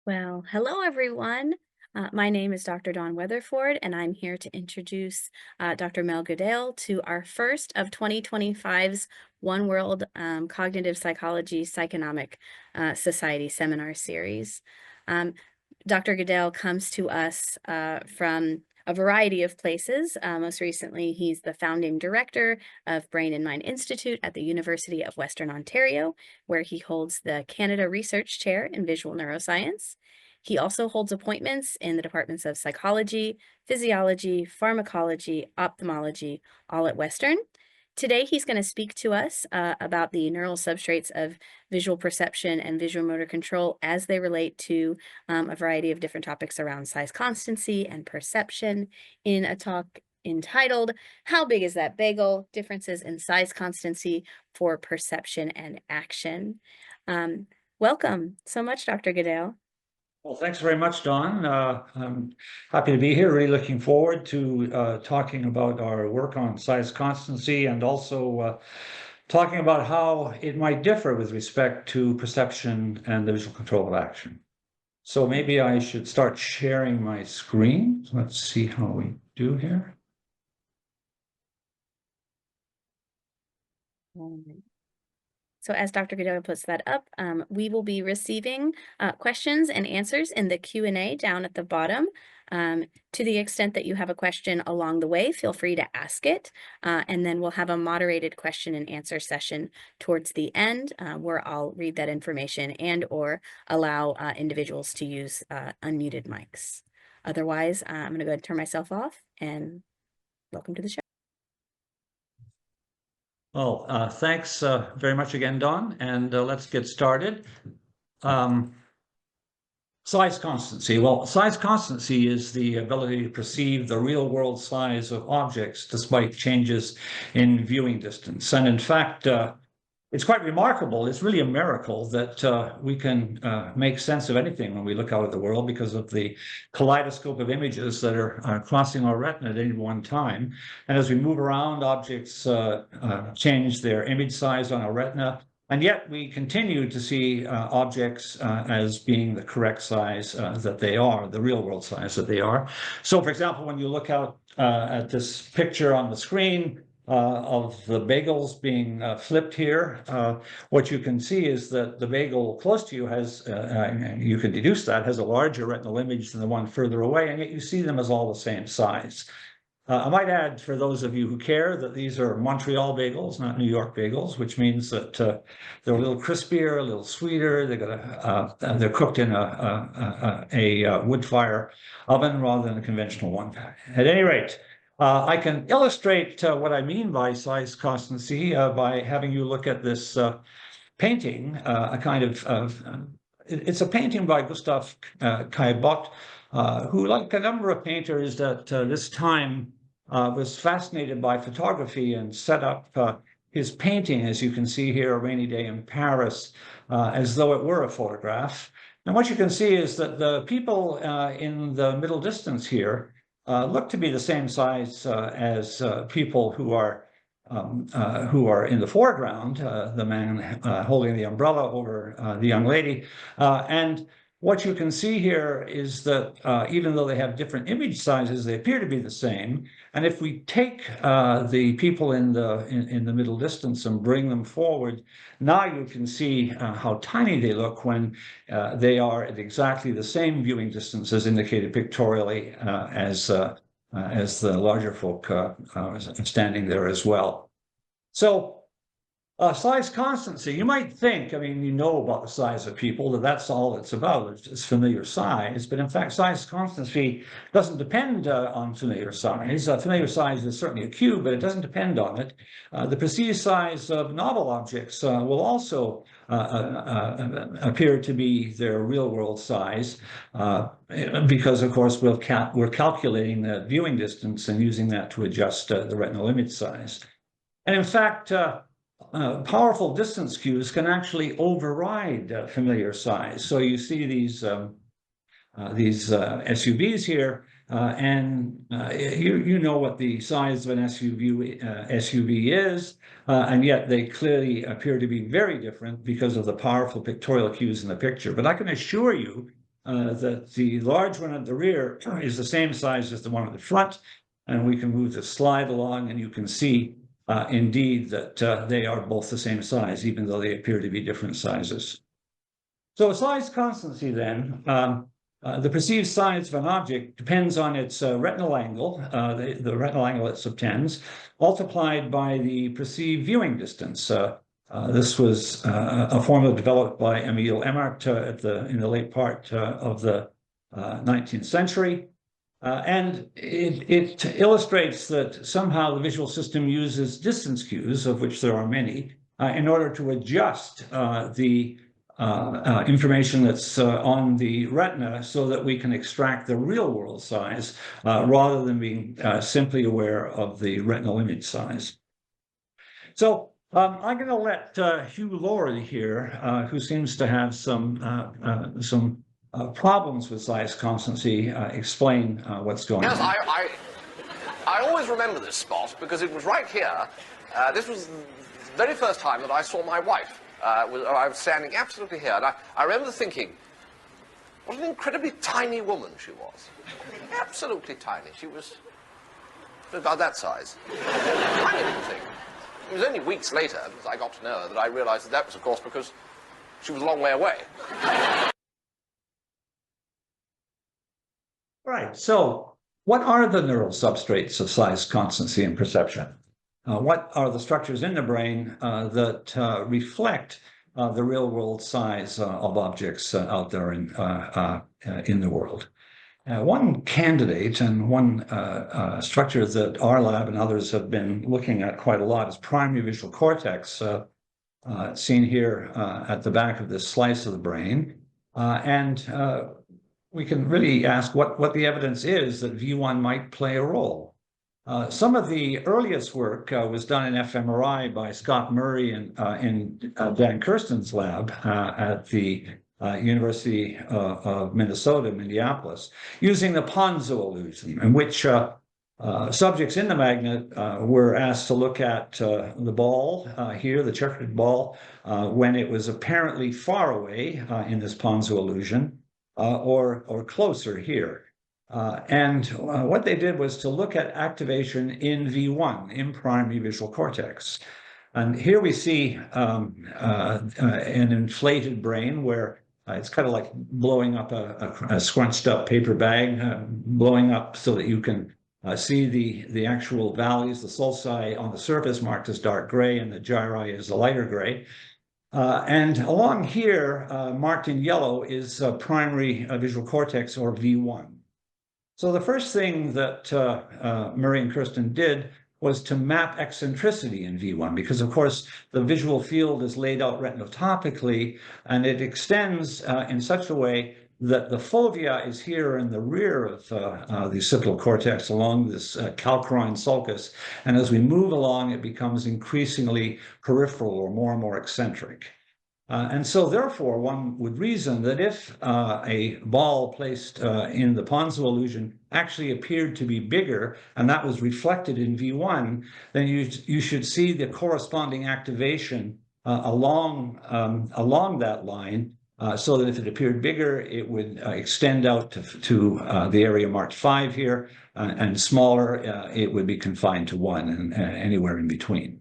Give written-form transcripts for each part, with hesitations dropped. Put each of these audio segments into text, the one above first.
Well, hello everyone. My name is Dr. Dawn Weatherford, and I'm here to introduce Dr. Mel Goodale to our first of 2025's One World Cognitive Psychology Psychonomic Society seminar series. Um, Dr. Goodale comes to us from a variety of places. Most recently, he's the founding director of Brain and Mind Institute at the University of Western Ontario, where he holds the Canada Research Chair in Visual Neuroscience. He also holds appointments in the departments of psychology, physiology, pharmacology, ophthalmology, all at Western. Today, he's going to speak to us about the neural substrates of visual perception and visual motor control as they relate to a variety of different topics around size constancy and perception in a talk entitled, How Big is That Bagel? Differences in Size Constancy for Perception and Action. Welcome so much, Dr. Goodale. Well, thanks very much, Dawn. I'm happy to be here. Really looking forward to talking about our work on size constancy and also talking about how it might differ with respect to perception and the visual control of action. So maybe I should start sharing my screen. Let's see how we do here. So as Dr. Goodale puts that up, we will be receiving questions and answers in the Q&A down at the bottom. To the extent that you have a question along the way, feel free to ask it, and then we'll have a moderated question and answer session towards the end where I'll read that information and or allow individuals to use unmuted mics. Otherwise, I'm going to go ahead and turn myself off, and welcome to the show. Well, thanks very much again, Dawn, and let's get started. Size constancy. Well, size constancy is the ability to perceive the real world size of objects despite changes in viewing distance. And in fact, it's quite remarkable. It's really a miracle that we can make sense of anything when we look out at the world because of the kaleidoscope of images that are crossing our retina at any one time. And as we move around, objects change their image size on our retina. And yet we continue to see objects as being the correct size that they are, the real world size that they are. So, for example, when you look out at this picture on the screen, of the bagels being flipped here, what you can see is that the bagel close to you has, you can deduce that, has a larger retinal image than the one further away, and yet you see them as all the same size. I might add, for those of you who care, that these are Montreal bagels, not New York bagels, which means that they're a little crispier, a little sweeter. They're cooked in a wood fire oven rather than a conventional one. At any rate, I can illustrate what I mean by size constancy by having you look at this painting, it's a painting by Gustave Caillebotte, who, like a number of painters at this time, was fascinated by photography and set up his painting, as you can see here, A Rainy Day in Paris, as though it were a photograph. And what you can see is that the people in the middle distance here look to be the same size as people who are in the foreground, the man holding the umbrella over the young lady. And what you can see here is that even though they have different image sizes, they appear to be the same. And if we take the people in the middle distance and bring them forward, now you can see how tiny they look when they are at exactly the same viewing distance as indicated pictorially as the larger folk standing there as well. So size constancy, you might think, I mean, you know about the size of people, that's all it's about, it's familiar size. But in fact, size constancy doesn't depend on familiar size. Familiar size is certainly a cue, but it doesn't depend on it. The perceived size of novel objects will also appear to be their real world size because, of course, we're calculating the viewing distance and using that to adjust the retinal image size. And in fact, powerful distance cues can actually override familiar size. So you see these SUVs here, and you know what the size of an SUV is, and yet they clearly appear to be very different because of the powerful pictorial cues in the picture. But I can assure you that the large one at the rear is the same size as the one at the front. And we can move the slide along, and you can see indeed that they are both the same size, even though they appear to be different sizes. So size constancy then, the perceived size of an object depends on its retinal angle, the retinal angle it subtends, multiplied by the perceived viewing distance. This was a formula developed by Emil Emart in the late part of the 19th century. And it illustrates that somehow the visual system uses distance cues, of which there are many, in order to adjust the information that's on the retina so that we can extract the real world size rather than being simply aware of the retinal image size. So I'm going to let Hugh Laurie here, who seems to have some problems with size constancy, explain what's going on. Yes, I always remember this spot because it was right here. This was the very first time that I saw my wife. I was standing absolutely here, and I remember thinking, what an incredibly tiny woman she was. Absolutely tiny. She was about that size. Tiny little thing. It was only weeks later, as I got to know her, that I realized that was, of course, because she was a long way away. Right. So what are the neural substrates of size constancy and perception? What are the structures in the brain that reflect the real world size of objects out there in the world? One candidate and one structure that our lab and others have been looking at quite a lot is primary visual cortex, seen here at the back of this slice of the brain. We can really ask what the evidence is that V1 might play a role. Some of the earliest work was done in fMRI by Scott Murray and in Dan Kirsten's lab at the University of Minnesota, Minneapolis, using the Ponzo illusion, in which subjects in the magnet were asked to look at the ball here, the checkered ball, when it was apparently far away in this Ponzo illusion, or closer here. What they did was to look at activation in V1, in primary visual cortex. And here we see an inflated brain where it's kind of like blowing up a scrunched up paper bag, blowing up so that you can see the actual values, the sulci on the surface marked as dark gray and the gyri is a lighter gray. And along here, marked in yellow, is primary visual cortex, or V1. So the first thing that Murray and Kirsten did was to map eccentricity in V1, because of course the visual field is laid out retinotopically, and it extends in such a way that the fovea is here in the rear of the occipital cortex along this calcarine sulcus. And as we move along, it becomes increasingly peripheral or more eccentric. And so therefore, one would reason that if a ball placed in the Ponzo illusion actually appeared to be bigger, and that was reflected in V1, then you should see the corresponding activation along that line, so that if it appeared bigger, it would extend out to the area marked 5 here, and smaller, it would be confined to 1 and anywhere in between.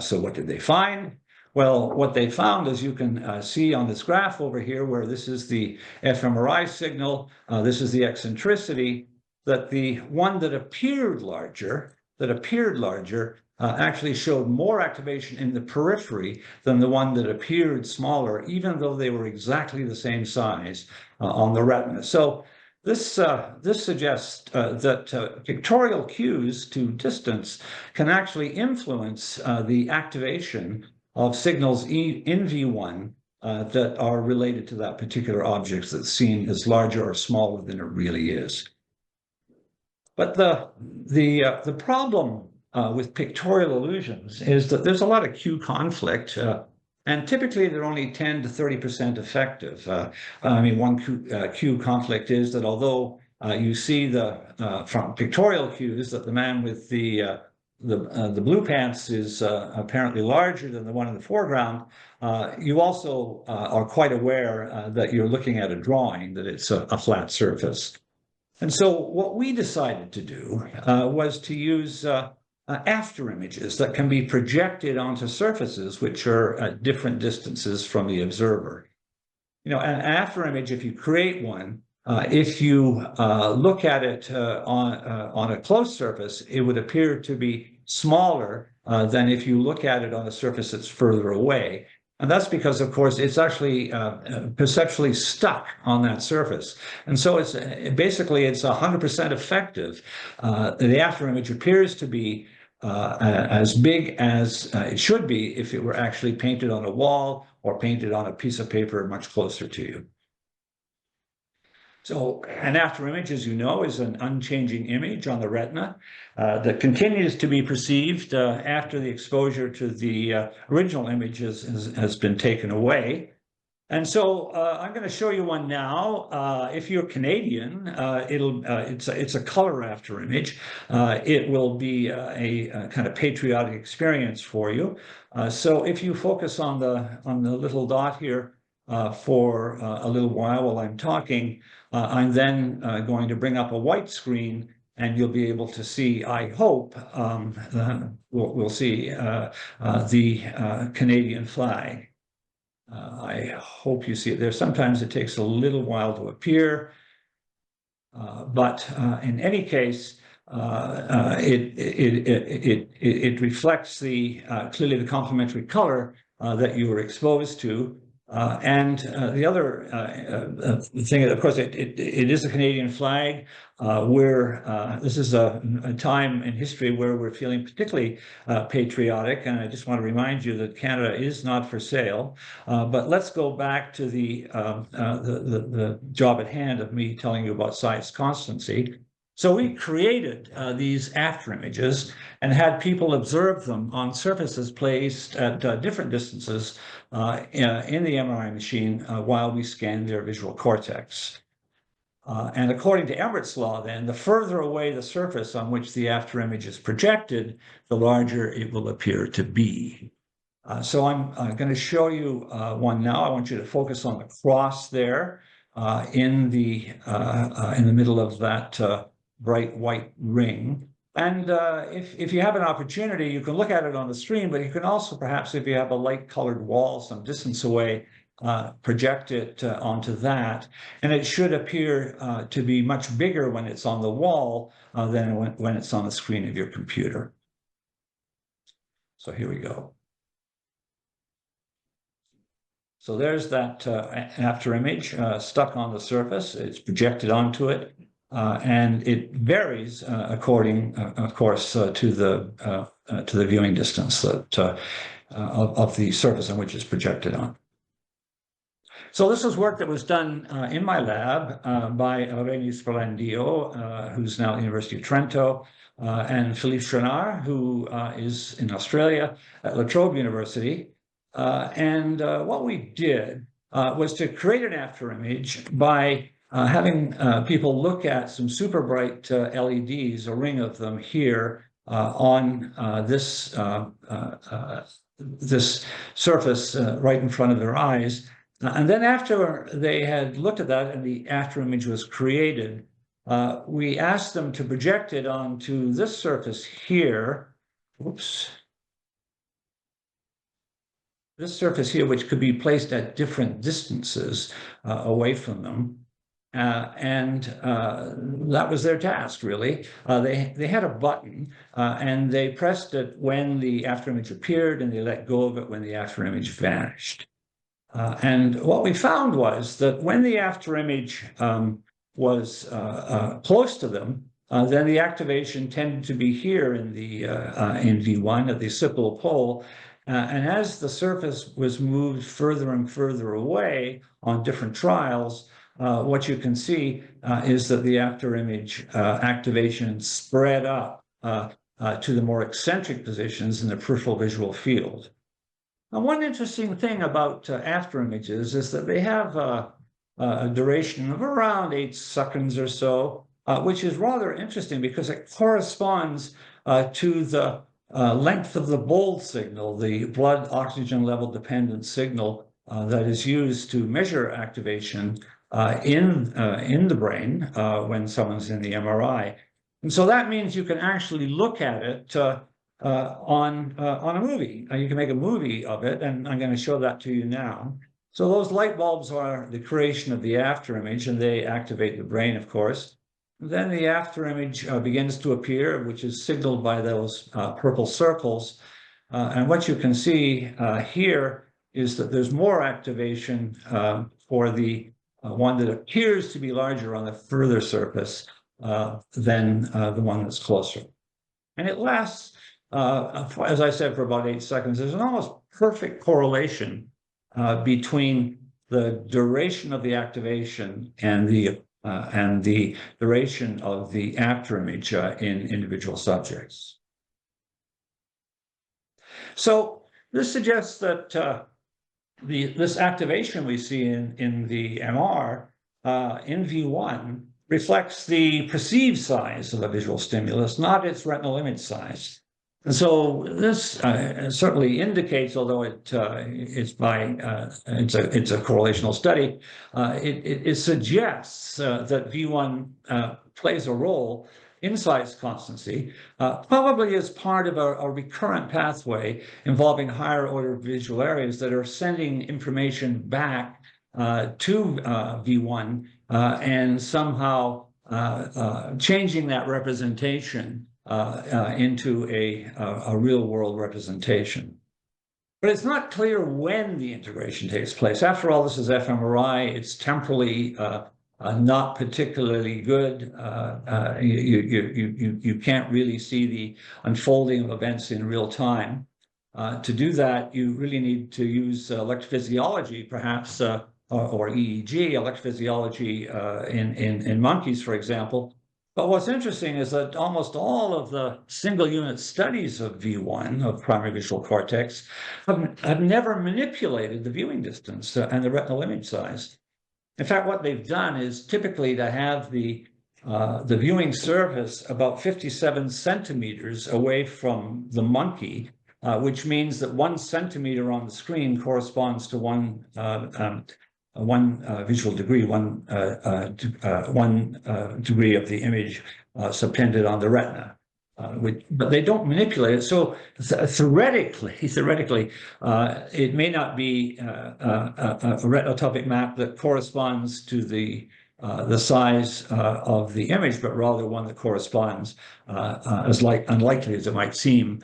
So what did they find? Well, what they found, as you can see on this graph over here, where this is the fMRI signal, this is the eccentricity, that the one that appeared larger actually showed more activation in the periphery than the one that appeared smaller, even though they were exactly the same size on the retina. So this suggests that pictorial cues to distance can actually influence the activation of signals in V1 that are related to that particular object that's seen as larger or smaller than it really is. But the problem with pictorial illusions is that there's a lot of cue conflict, and typically they're only 10 to 30% effective. I mean, one cue conflict is that although you see from pictorial cues that the man with the the blue pants is apparently larger than the one in the foreground, you also are quite aware that you're looking at a drawing, that it's a flat surface. And so what we decided to do was to use after images that can be projected onto surfaces which are at different distances from the observer. You know, an after image, if you create one, if you look at it on a close surface, it would appear to be smaller than if you look at it on a surface that's further away. And that's because, of course, it's actually perceptually stuck on that surface. And so it's basically, it's 100% effective. The after image appears to be as big as it should be if it were actually painted on a wall or painted on a piece of paper much closer to you. So an after image, as you know, is an unchanging image on the retina that continues to be perceived after the exposure to the original image has been taken away. And so I'm going to show you one now. If you're Canadian, it's a color after image. It will be a kind of patriotic experience for you. So if you focus on the little dot here for a little while I'm talking, I'm then going to bring up a white screen, and you'll be able to see, I hope, we'll see the Canadian flag. I hope you see it there. Sometimes it takes a little while to appear, but in any case, it reflects clearly the complementary color that you were exposed to. And the other thing, of course, it is a Canadian flag. This is a time in history where we're feeling particularly patriotic, and I just want to remind you that Canada is not for sale. But let's go back to the job at hand of me telling you about size constancy. So we created these after images and had people observe them on surfaces placed at different distances in the MRI machine while we scanned their visual cortex. And according to Emmert's law, then, the further away the surface on which the after image is projected, the larger it will appear to be. So I'm going to show you one now. I want you to focus on the cross there in the middle of that bright white ring. And if you have an opportunity, you can look at it on the screen, but you can also perhaps, if you have a light colored wall some distance away, project it onto that. And it should appear to be much bigger when it's on the wall than when it's on the screen of your computer. So here we go. So there's that after image stuck on the surface. It's projected onto it. And it varies according, of course, to the viewing distance of the surface on which it's projected on. So this is work that was done in my lab by Reni Splendio, who's now at the University of Trento, and Philippe Chenard, who is in Australia at La Trobe University. And what we did was to create an after image by having people look at some super bright LEDs, a ring of them here on this surface right in front of their eyes. And then after they had looked at that and the after image was created, we asked them to project it onto this surface here. Whoops. This surface here, which could be placed at different distances away from them. And that was their task, really. They had a button, and they pressed it when the after image appeared, and they let go of it when the after image vanished. And what we found was that when the after image was close to them, then the activation tended to be here in V1 at the occipital pole. And as the surface was moved further and further away on different trials, what you can see is that the after image activation spread up to the more eccentric positions in the peripheral visual field. Now, one interesting thing about after images is that they have a duration of around 8 seconds or so, which is rather interesting because it corresponds to the length of the bold signal, the blood oxygen level dependent signal that is used to measure activation in the brain when someone's in the MRI. And so that means you can actually look at it on a movie. You can make a movie of it, and I'm going to show that to you now. So those light bulbs are the creation of the after image, and they activate the brain, of course. Then the after image begins to appear, which is signaled by those purple circles. And what you can see here is that there's more activation for the one that appears to be larger on the further surface than the one that's closer. And it lasts, as I said, for about 8 seconds. There's an almost perfect correlation between the duration of the activation and the duration of the after image in individual subjects. So this suggests that this activation we see in the MR in V1 reflects the perceived size of a visual stimulus, not its retinal image size. And so this certainly indicates, although it's a correlational study, it suggests that V1 plays a role in size constancy, probably as part of a recurrent pathway involving higher order visual areas that are sending information back to V1 and somehow changing that representation into a real world representation. But it's not clear when the integration takes place. After all, this is fMRI. It's temporally not particularly good. You can't really see the unfolding of events in real time. To do that, you really need to use electrophysiology, perhaps, or EEG, electrophysiology in monkeys, for example. But what's interesting is that almost all of the single unit studies of V1, of primary visual cortex, have never manipulated the viewing distance and the retinal image size. In fact, what they've done is typically to have the viewing surface about 57 centimeters away from the monkey, which means that 1 centimeter on the screen corresponds to one visual degree, one degree of the image subtended on the retina. But they don't manipulate it. So theoretically, it may not be a retinotopic map that corresponds to the size of the image, but rather one that corresponds, as unlikely as it might seem,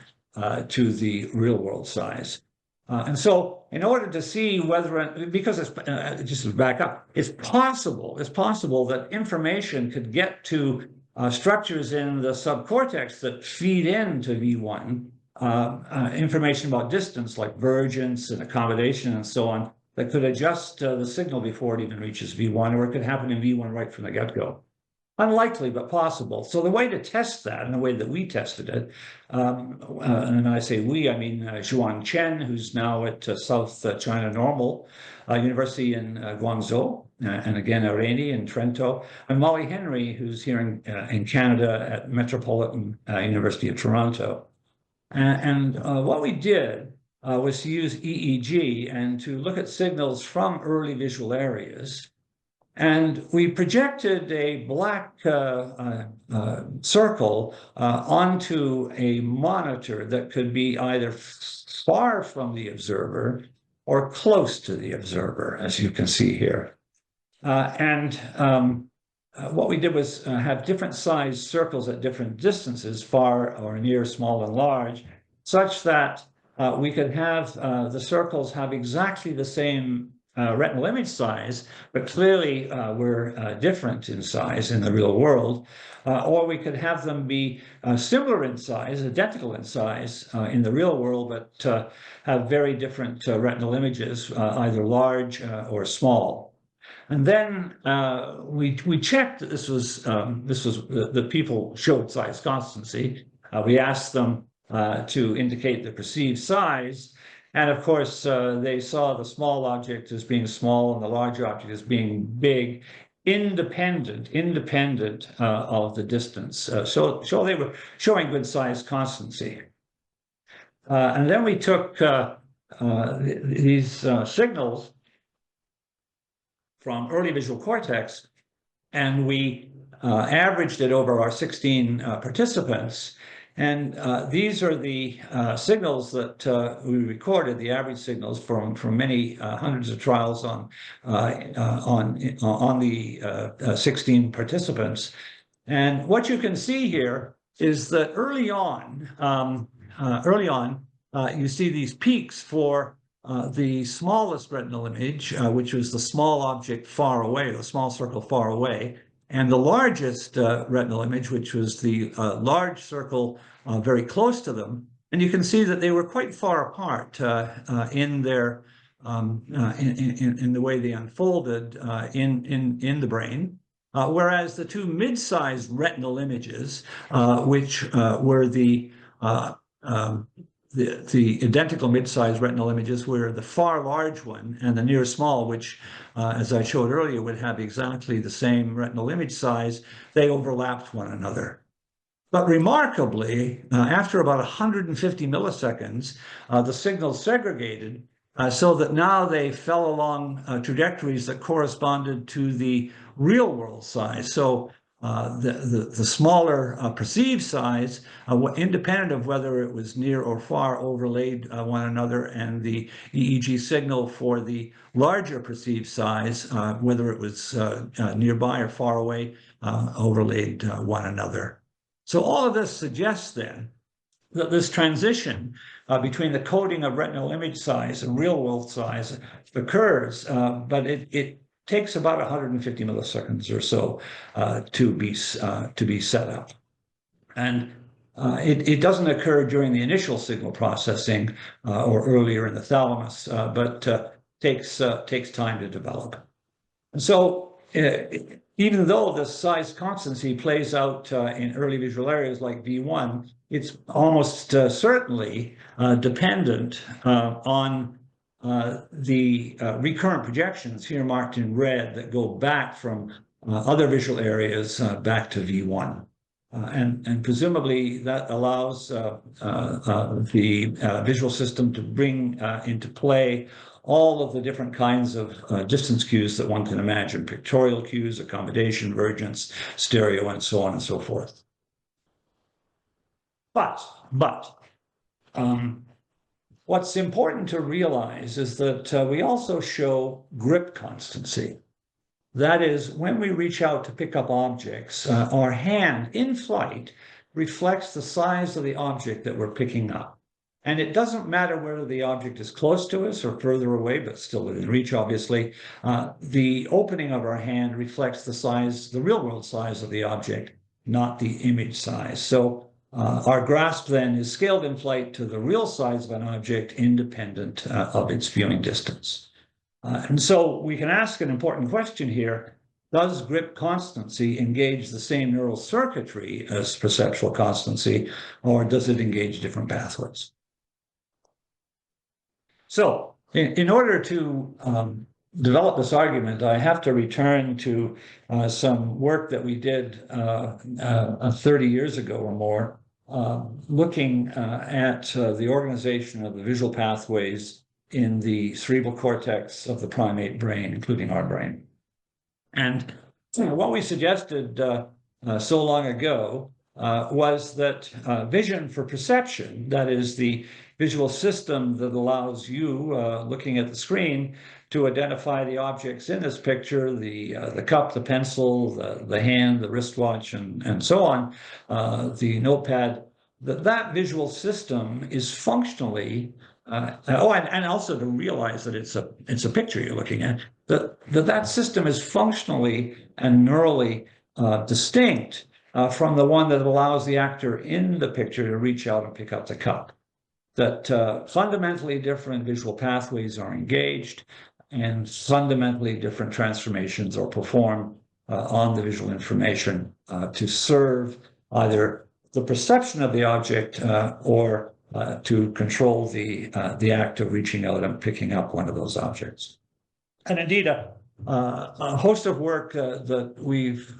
to the real world size. And so, in order to see whether, because it's just to back up, it's possible that information could get to structures in the subcortex that feed into V1, information about distance like vergence and accommodation and so on, that could adjust the signal before it even reaches V1, or it could happen in V1 right from the get-go. Unlikely, but possible. So the way to test that, and the way that we tested it, and I say we, I mean Zhuang Chen, who's now at South China Normal University in Guangzhou, and again Irene in Trento, and Molly Henry, who's here in Canada at Metropolitan University of Toronto. And what we did was to use EEG and to look at signals from early visual areas. And we projected a black circle onto a monitor that could be either far from the observer or close to the observer, as you can see here. What we did was have different sized circles at different distances, far or near, small and large, such that we could have the circles have exactly the same retinal image size, but clearly we're different in size in the real world, or we could have them be similar in size, identical in size in the real world, but have very different retinal images, either large or small. And then we checked that this was the people showed size constancy. We asked them to indicate the perceived size. And of course, they saw the small object as being small and the large object as being big, independent of the distance. So they were showing good size constancy. And then we took these signals from early visual cortex, and we averaged it over our 16 participants. And these are the signals that we recorded, the average signals from many hundreds of trials on the 16 participants. And what you can see here is that early on, you see these peaks for the smallest retinal image, which was the small object far away, the small circle far away, and the largest retinal image, which was the large circle very close to them. And you can see that they were quite far apart in their in the way they unfolded in the brain. Whereas the two mid-sized retinal images, which were the identical mid-sized retinal images, were the far large one and the near small, which, as I showed earlier, would have exactly the same retinal image size. They overlapped one another. But remarkably, after about 150 milliseconds, the signals segregated so that now they fell along trajectories that corresponded to the real world size. So the smaller perceived size, independent of whether it was near or far, overlaid one another, and the EEG signal for the larger perceived size, whether it was nearby or far away, overlaid one another. So all of this suggests then that this transition between the coding of retinal image size and real world size occurs, but it takes about 150 milliseconds or so to be set up. And it doesn't occur during the initial signal processing or earlier in the thalamus, but takes time to develop. And so even though the size constancy plays out in early visual areas like V1, it's almost certainly dependent on the recurrent projections here marked in red that go back from other visual areas back to V1. And presumably that allows the visual system to bring into play all of the different kinds of distance cues that one can imagine: pictorial cues, accommodation, vergence, stereo, and so on and so forth. But what's important to realize is that we also show grip constancy. That is, when we reach out to pick up objects, our hand in flight reflects the size of the object that we're picking up. And it doesn't matter whether the object is close to us or further away, but still within reach, obviously. The opening of our hand reflects the size, the real world size of the object, not the image size. So our grasp then is scaled in flight to the real size of an object independent of its viewing distance. And so we can ask an important question here: does grip constancy engage the same neural circuitry as perceptual constancy, or does it engage different pathways? So in order to develop this argument, I have to return to some work that we did 30 years ago or more, looking at the organization of the visual pathways in the cerebral cortex of the primate brain, including our brain. And what we suggested so long ago was that vision for perception, that is the visual system that allows you, looking at the screen, to identify the objects in this picture, the cup, the pencil, the hand, the wristwatch, and so on, the notepad, that visual system is functionally, and also to realize that it's a picture you're looking at, that system is functionally and neurally distinct from the one that allows the actor in the picture to reach out and pick up the cup. That fundamentally different visual pathways are engaged and fundamentally different transformations are performed on the visual information to serve either the perception of the object or to control the act of reaching out and picking up one of those objects. And indeed, a host of work that we've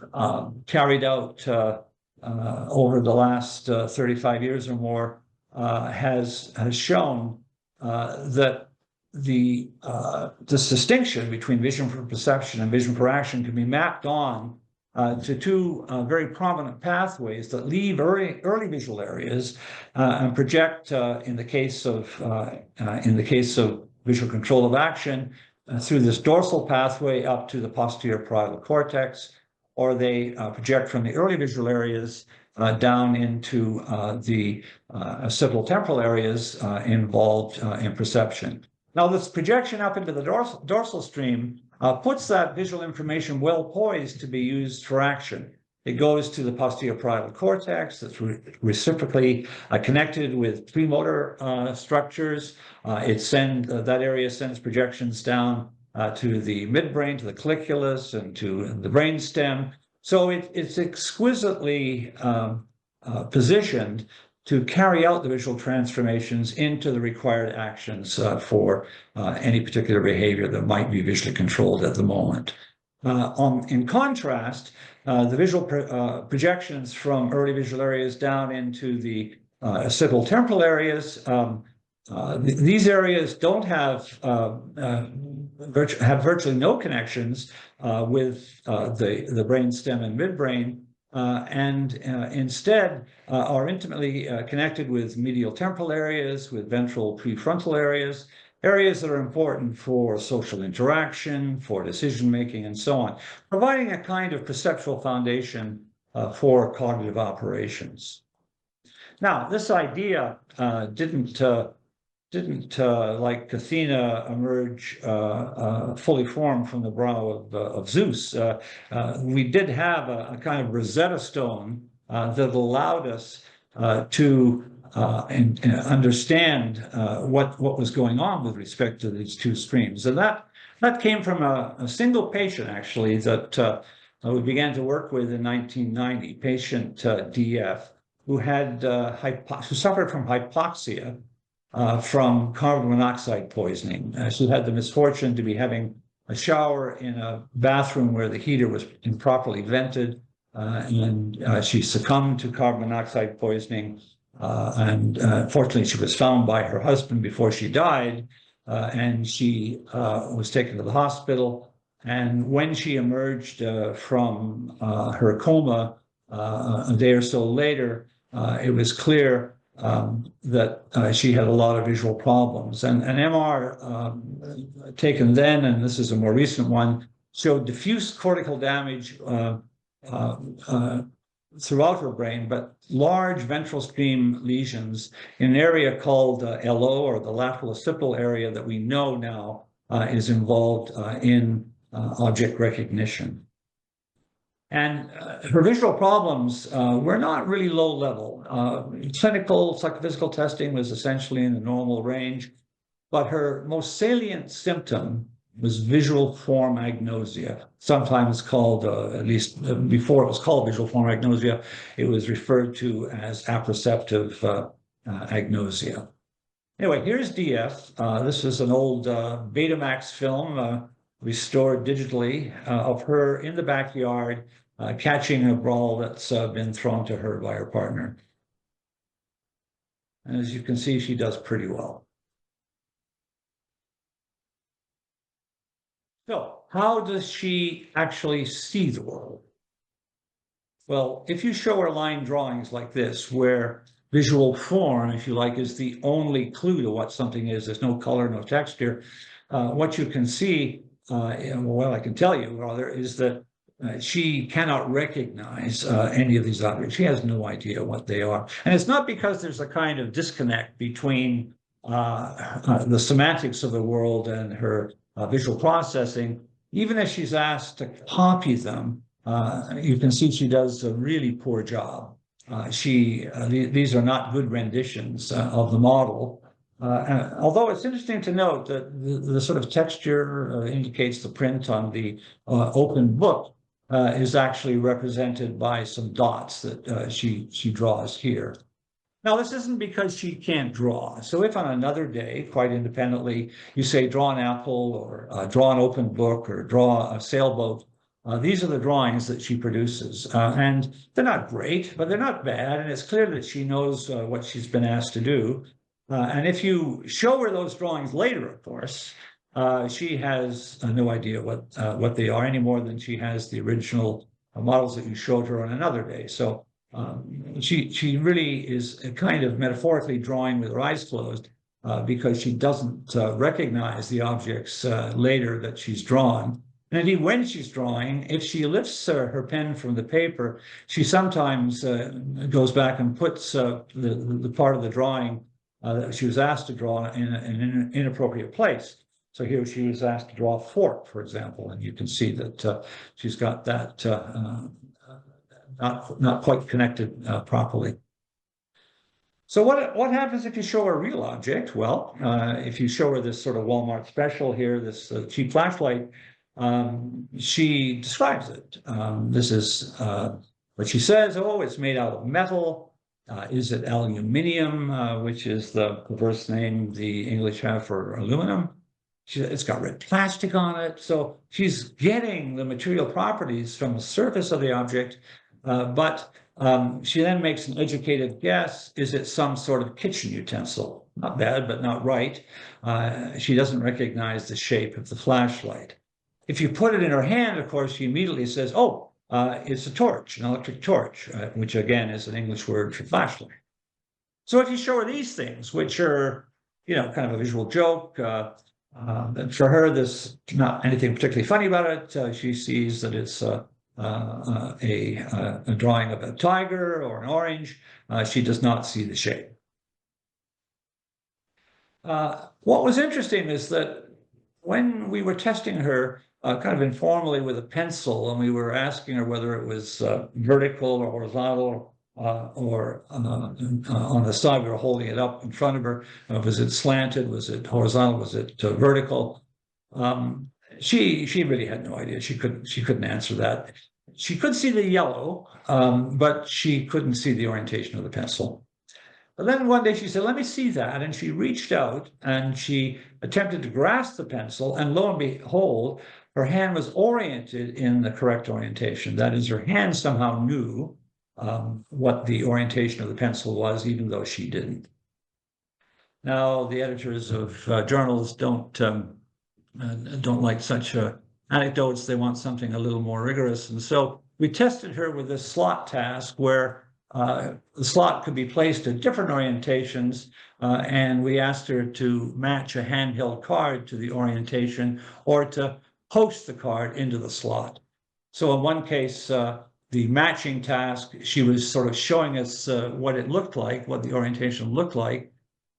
carried out over the last 35 years or more has shown that this distinction between vision for perception and vision for action can be mapped on to two very prominent pathways that leave early visual areas and project, in the case of visual control of action, through this dorsal pathway up to the posterior parietal cortex, or they project from the early visual areas down into the occipital temporal areas involved in perception. Now, this projection up into the dorsal stream puts that visual information well poised to be used for action. It goes to the posterior parietal cortex that's reciprocally connected with premotor structures. That area sends projections down to the midbrain, to the colliculus, and to the brainstem. So it's exquisitely positioned to carry out the visual transformations into the required actions for any particular behavior that might be visually controlled at the moment. In contrast, the visual projections from early visual areas down into the occipital temporal areas, these areas don't have virtually no connections with the brainstem and midbrain, and instead are intimately connected with medial temporal areas, with ventral prefrontal areas, areas that are important for social interaction, for decision-making, and so on, providing a kind of perceptual foundation for cognitive operations. Now, this idea didn't like Athena, emerge fully formed from the brow of Zeus. We did have a kind of Rosetta Stone that allowed us to understand what was going on with respect to these two streams. And that came from a single patient, actually, that we began to work with in 1990, patient DF, who suffered from hypoxia from carbon monoxide poisoning. She had the misfortune to be having a shower in a bathroom where the heater was improperly vented, and she succumbed to carbon monoxide poisoning. Fortunately, she was found by her husband before she died, and she was taken to the hospital. And when she emerged from her coma a day or so later, it was clear that she had a lot of visual problems. And an MR taken then, and this is a more recent one, showed diffuse cortical damage throughout her brain, but large ventral stream lesions in an area called LO, or the lateral occipital area, that we know now is involved in object recognition. And her visual problems were not really low level. Clinical psychophysical testing was essentially in the normal range, but her most salient symptom was visual form agnosia. Sometimes called, at least before it was called visual form agnosia, it was referred to as apperceptive agnosia. Anyway, here's DF. This is an old Betamax film restored digitally of her in the backyard catching a ball that's been thrown to her by her partner. And as you can see, she does pretty well. So, how does she actually see the world? Well, if you show her line drawings like this, where visual form, if you like, is the only clue to what something is, there's no color, no texture, what you can see, well, I can tell you, rather, is that she cannot recognize any of these objects. She has no idea what they are. And it's not because there's a kind of disconnect between the semantics of the world and her visual processing. Even as she's asked to copy them, you can see she does a really poor job. These are not good renditions of the model. Although it's interesting to note that the sort of texture indicates the print on the open book is actually represented by some dots that she draws here. Now, this isn't because she can't draw. So if on another day, quite independently, you say draw an apple, or draw an open book, or draw a sailboat, These are the drawings that she produces, and they're not great, but they're not bad, and it's clear that she knows what she's been asked to do. And if you show her those drawings later, of course, she has no idea what they are any more than she has the original models that you showed her on another day. So she really is a kind of metaphorically drawing with her eyes closed because she doesn't recognize the objects later that she's drawn. And indeed, when she's drawing, if she lifts her pen from the paper, she sometimes goes back and puts the part of the drawing that she was asked to draw in an inappropriate place. So here she was asked to draw a fork, for example, and you can see that she's got that not quite connected properly. So what happens if you show her a real object? Well, if you show her this sort of Walmart special here, this cheap flashlight, she describes it. This is what she says. Oh, it's made out of metal. Is it aluminium, which is the perverse name the English have for aluminum? It's got red plastic on it. So she's getting the material properties from the surface of the object, but she then makes an educated guess. Is it some sort of kitchen utensil? Not bad, but not right. She doesn't recognize the shape of the flashlight. If you put it in her hand, of course, she immediately says, oh, it's a torch, an electric torch, which again is an English word for flashlight. So if you show her these things, which are, kind of a visual joke, for her, there's not anything particularly funny about it. She sees that it's a drawing of a tiger or an orange. She does not see the shape. What was interesting is that when we were testing her kind of informally with a pencil, and we were asking her whether it was vertical or horizontal or on the side, we were holding it up in front of her. Was it slanted? Was it horizontal? Was it vertical? She really had no idea. She couldn't answer that. She could see the yellow, but she couldn't see the orientation of the pencil. But then one day she said, let me see that. And she reached out and she attempted to grasp the pencil, and lo and behold, her hand was oriented in the correct orientation. That is, her hand somehow knew what the orientation of the pencil was, even though she didn't. Now, the editors of journals don't like such anecdotes. They want something a little more rigorous. And so we tested her with this slot task where the slot could be placed at different orientations, and we asked her to match a handheld card to the orientation or to post the card into the slot. So in one case, the matching task, she was sort of showing us what it looked like, what the orientation looked like.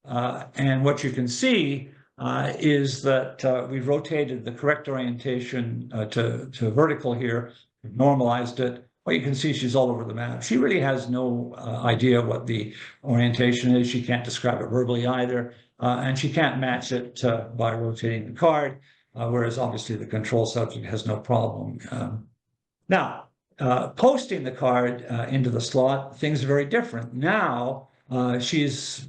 And what you can see is that we've rotated the correct orientation to vertical here, normalized it. Well, you can see she's all over the map. She really has no idea what the orientation is. She can't describe it verbally either. And she can't match it by rotating the card, whereas obviously the control subject has no problem. Now, posting the card into the slot, things are very different. Now, she's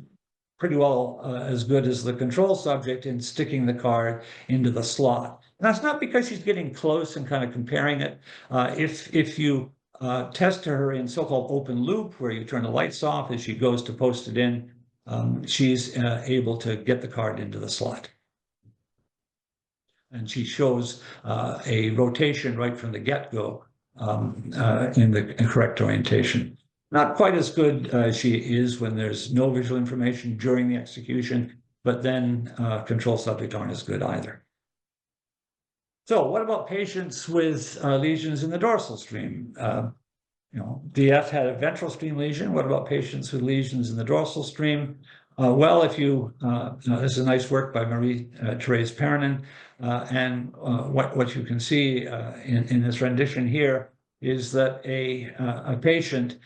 pretty well as good as the control subject in sticking the card into the slot. And that's not because she's getting close and kind of comparing it. If you test her in so-called open loop, where you turn the lights off as she goes to post it in, she's able to get the card into the slot. And she shows a rotation right from the get-go in the correct orientation. Not quite as good as she is when there's no visual information during the execution, but then control subject aren't as good either. So what about patients with lesions in the dorsal stream? DF had a ventral stream lesion. What about patients with lesions in the dorsal stream? Well, if you, this is nice work by Marie-Therese Pernin, and what you can see in this rendition here is that a patient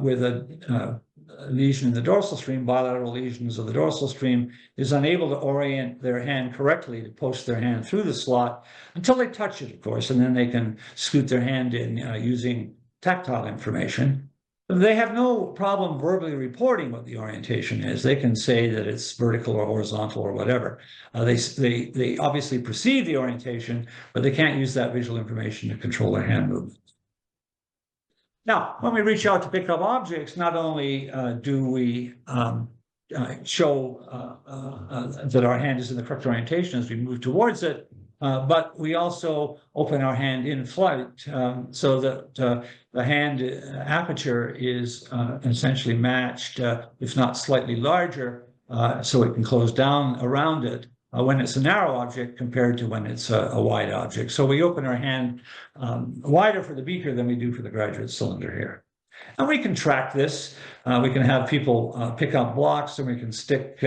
with a lesion in the dorsal stream, bilateral lesions of the dorsal stream, is unable to orient their hand correctly to post their hand through the slot until they touch it, of course, and then they can scoot their hand in using tactile information. They have no problem verbally reporting what the orientation is. They can say that it's vertical or horizontal or whatever. They obviously perceive the orientation, but they can't use that visual information to control their hand movement. Now, when we reach out to pick up objects, not only do we show that our hand is in the correct orientation as we move towards it, but we also open our hand in flight so that the hand aperture is essentially matched, if not slightly larger, so it can close down around it when it's a narrow object compared to when it's a wide object. So we open our hand wider for the beaker than we do for the graduate cylinder here. And we can track this. We can have people pick up blocks, and we can stick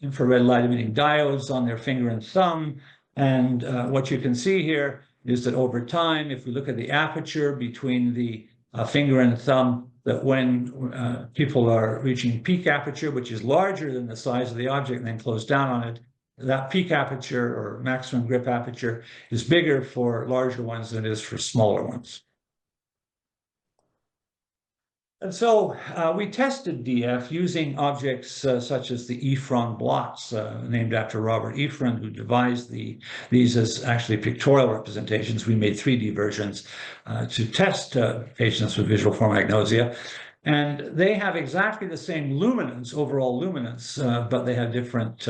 infrared light emitting diodes on their finger and thumb. And what you can see here is that over time, if we look at the aperture between the finger and thumb, that when people are reaching peak aperture, which is larger than the size of the object, and then close down on it, that peak aperture or maximum grip aperture is bigger for larger ones than it is for smaller ones. And so we tested DF using objects such as the Ephron blocks, named after Robert Ephron, who devised these as actually pictorial representations. We made 3D versions to test patients with visual form agnosia. And they have exactly the same luminance, overall luminance, but they have different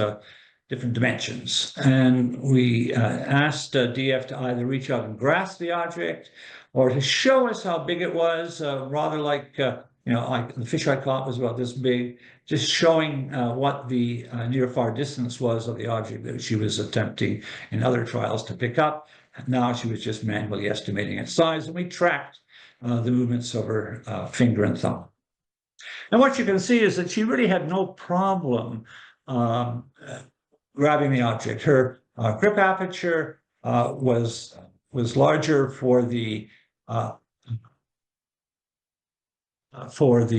dimensions. And we asked DF to either reach out and grasp the object or to show us how big it was, rather like, like the fish I caught was about this big, just showing what the near-far distance was of the object that she was attempting in other trials to pick up. Now she was just manually estimating its size, and we tracked the movements of her finger and thumb. And what you can see is that she really had no problem grabbing the object. Her grip aperture was larger for the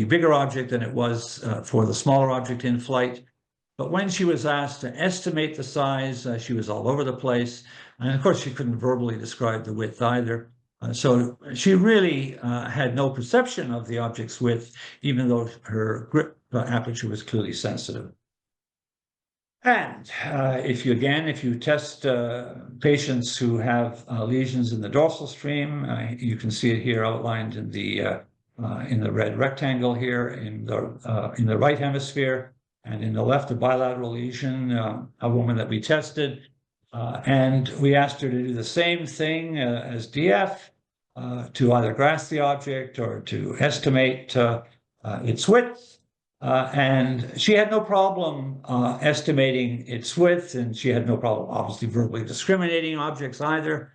bigger object than it was for the smaller object in flight. But when she was asked to estimate the size, she was all over the place. And of course, she couldn't verbally describe the width either. So she really had no perception of the object's width, even though her grip aperture was clearly sensitive. And if you test patients who have lesions in the dorsal stream, you can see it here outlined in the red rectangle here in the right hemisphere, and in the left, a bilateral lesion, a woman that we tested. And we asked her to do the same thing as DF, to either grasp the object or to estimate its width. And she had no problem estimating its width, and she had no problem, obviously, verbally discriminating objects either.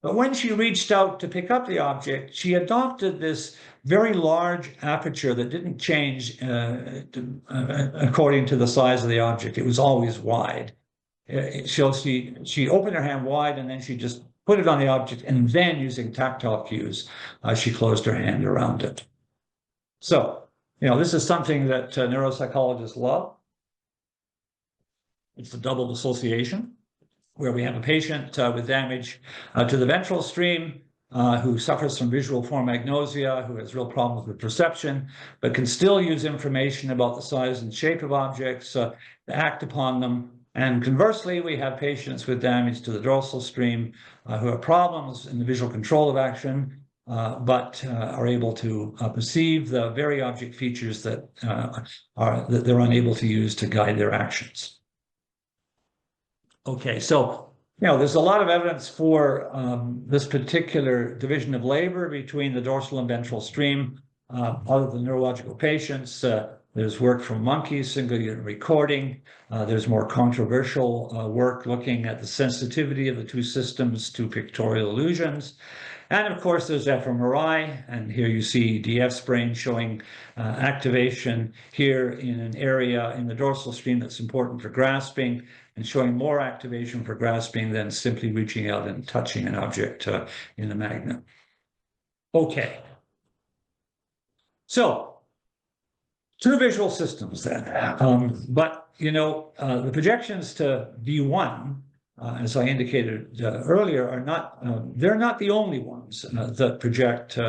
But when she reached out to pick up the object, she adopted this very large aperture that didn't change according to the size of the object. It was always wide. So she opened her hand wide, and then she just put it on the object, and then using tactile cues, she closed her hand around it. So, this is something that neuropsychologists love. It's the double dissociation, where we have a patient with damage to the ventral stream who suffers from visual form agnosia, who has real problems with perception, but can still use information about the size and shape of objects to act upon them. And conversely, we have patients with damage to the dorsal stream who have problems in the visual control of action, but are able to perceive the very object features that they're unable to use to guide their actions. Okay, so there's a lot of evidence for this particular division of labor between the dorsal and ventral stream. Other than neurological patients, there's work from monkeys, single unit recording. There's more controversial work looking at the sensitivity of the two systems to pictorial illusions. And of course, there's fMRI, and here you see DF's brain showing activation here in an area in the dorsal stream that's important for grasping, and showing more activation for grasping than simply reaching out and touching an object in the magnet. Okay. So, two visual systems then. But, the projections to V1, as I indicated earlier, they're not the only ones that project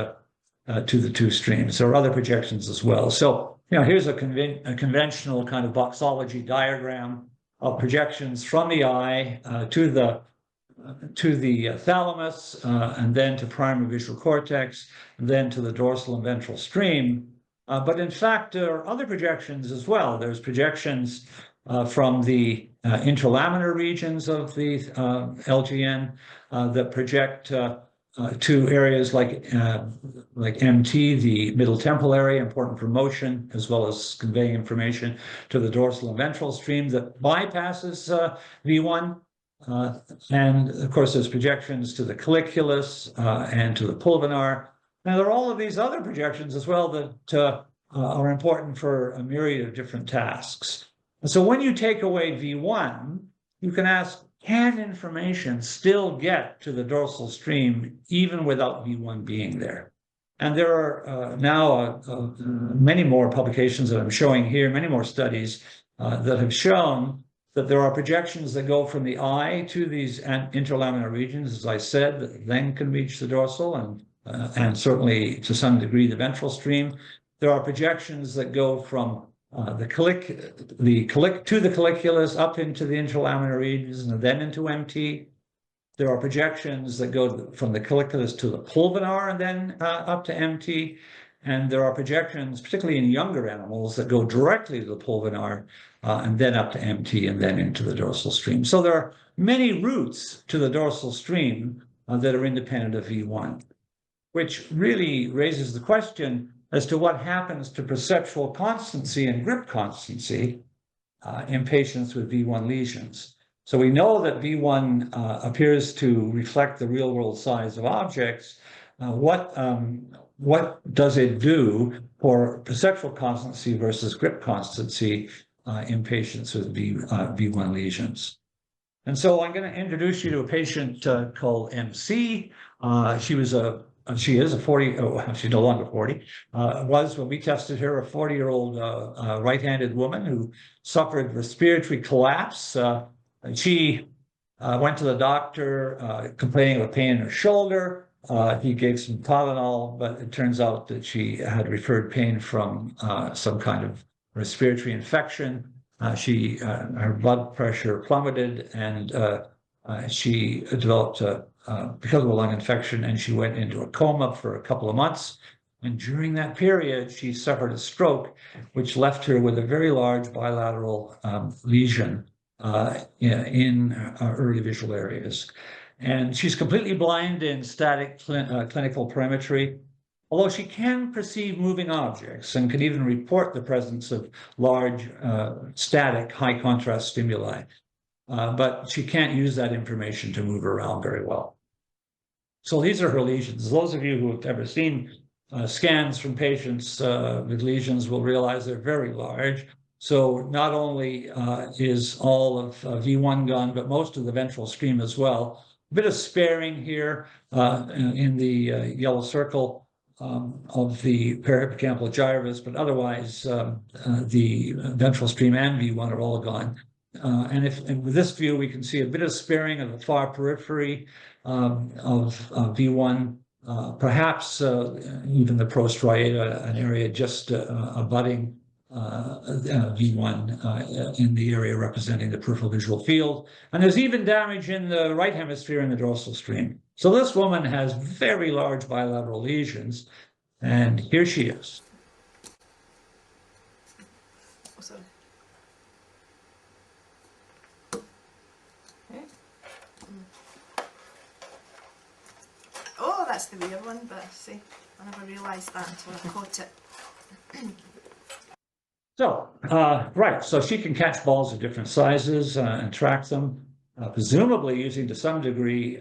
to the two streams. There are other projections as well. So, here's a conventional kind of boxology diagram of projections from the eye to the thalamus, and then to primary visual cortex, and then to the dorsal and ventral stream. But in fact, there are other projections as well. There's projections from the interlaminar regions of the LGN that project to areas like MT, the middle temporal area, important for motion, as well as conveying information to the dorsal and ventral stream that bypasses V1. And of course, there's projections to the colliculus and to the pulvinar. Now, there are all of these other projections as well that are important for a myriad of different tasks. And so when you take away V1, you can ask, can information still get to the dorsal stream even without V1 being there? And there are now many more publications that I'm showing here, many more studies that have shown that there are projections that go from the eye to these interlaminar regions, as I said, that then can reach the dorsal and certainly to some degree the ventral stream. There are projections that go from to the colliculus up into the interlaminar regions and then into MT. There are projections that go from the colliculus to the pulvinar and then up to MT. And there are projections, particularly in younger animals, that go directly to the pulvinar and then up to MT and then into the dorsal stream. So there are many routes to the dorsal stream that are independent of V1, which really raises the question as to what happens to perceptual constancy and grip constancy in patients with V1 lesions. So we know that V1 appears to reflect the real-world size of objects. What does it do for perceptual constancy versus grip constancy in patients with V1 lesions? And so I'm going to introduce you to a patient called MC. She is a 40, she's no longer 40, was when we tested her a 40-year-old right-handed woman who suffered respiratory collapse. She went to the doctor complaining of a pain in her shoulder. He gave some Tylenol, but it turns out that she had referred pain from some kind of respiratory infection. Her blood pressure plummeted, and she developed because of a lung infection, and she went into a coma for a couple of months. And during that period, she suffered a stroke, which left her with a very large bilateral lesion in early visual areas. And she's completely blind in static clinical perimetry, although she can perceive moving objects and can even report the presence of large static high contrast stimuli. But she can't use that information to move around very well. So these are her lesions. Those of you who have ever seen scans from patients with lesions will realize they're very large. So not only is all of V1 gone, but most of the ventral stream as well. A bit of sparing here in the yellow circle of the perihippocampal gyrus, but otherwise the ventral stream and V1 are all gone. And with this view, we can see a bit of sparing of the far periphery of V1, perhaps even the prostriata, an area just abutting V1 in the area representing the peripheral visual field. And there's even damage in the right hemisphere in the dorsal stream. So this woman has very large bilateral lesions, and here she is. Oh, that's the weird one, but see, I never realised that until I caught it. So, right, so she can catch balls of different sizes and track them, presumably using to some degree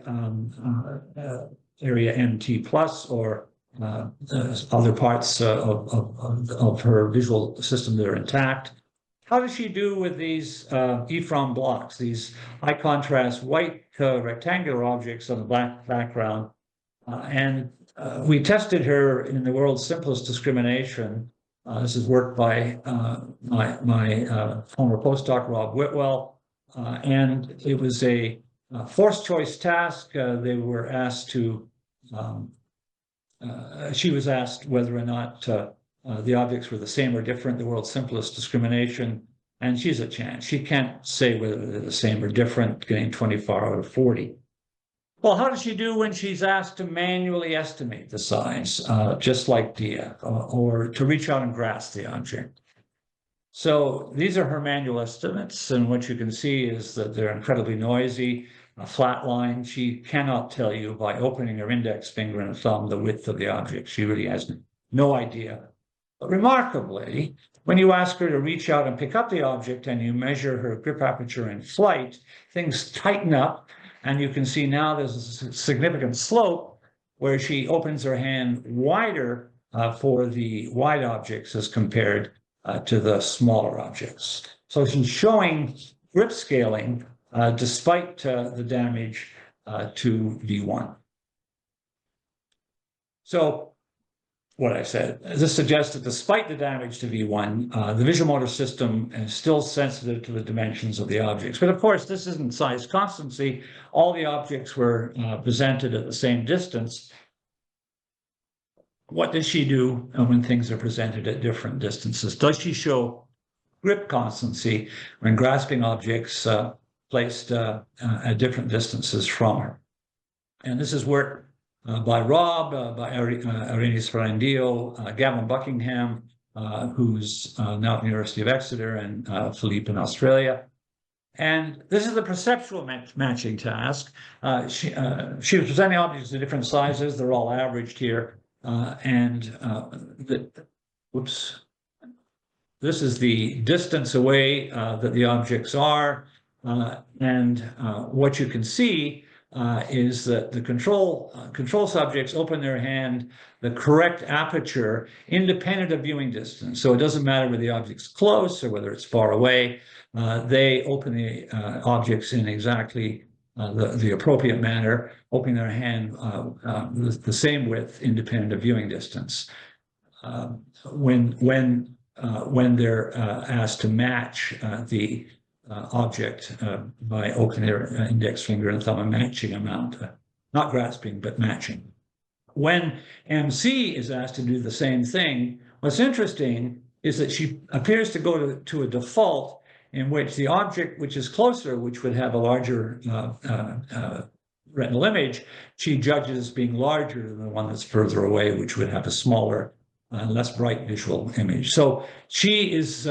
area MT plus or other parts of her visual system that are intact. How does she do with these Ephron blocks, these high contrast white rectangular objects on the black background? And we tested her in the world's simplest discrimination. This is work by my former postdoc, Rob Whitwell, and it was a forced choice task. They were asked to she was asked whether or not the objects were the same or different, the world's simplest discrimination, and she's a chance. She can't say whether they're the same or different, getting 24 out of 40. Well, how does she do when she's asked to manually estimate the size, just like Dia, or to reach out and grasp the object? So these are her manual estimates, and what you can see is that they're incredibly noisy, a flat line. She cannot tell you by opening her index finger and thumb the width of the object. She really has no idea. But remarkably, when you ask her to reach out and pick up the object and you measure her grip aperture in flight, things tighten up, and you can see now there's a significant slope where she opens her hand wider for the wide objects as compared to the smaller objects. So she's showing grip scaling despite the damage to V1. So what I said, this suggests that despite the damage to V1, the visual motor system is still sensitive to the dimensions of the objects. But of course, this isn't size constancy. All the objects were presented at the same distance. What does she do when things are presented at different distances? Does she show grip constancy when grasping objects placed at different distances from her? And this is work by Rob, by Irenis Ferrandillo, Gavin Buckingham, who's now at the University of Exeter, and Philippe in Australia. And this is the perceptual matching task. She was presenting objects of different sizes. They're all averaged here. This is the distance away that the objects are. What you can see is that the control subjects open their hand the correct aperture independent of viewing distance. So it doesn't matter whether the object's close or whether it's far away. They open the objects in exactly the appropriate manner, opening their hand the same width independent of viewing distance. When they're asked to match the object by opening their index finger and thumb, a matching amount, not grasping, but matching. When MC is asked to do the same thing, what's interesting is that she appears to go to a default in which the object which is closer, which would have a larger retinal image, she judges being larger than the one that's further away, which would have a smaller, less bright visual image. So she is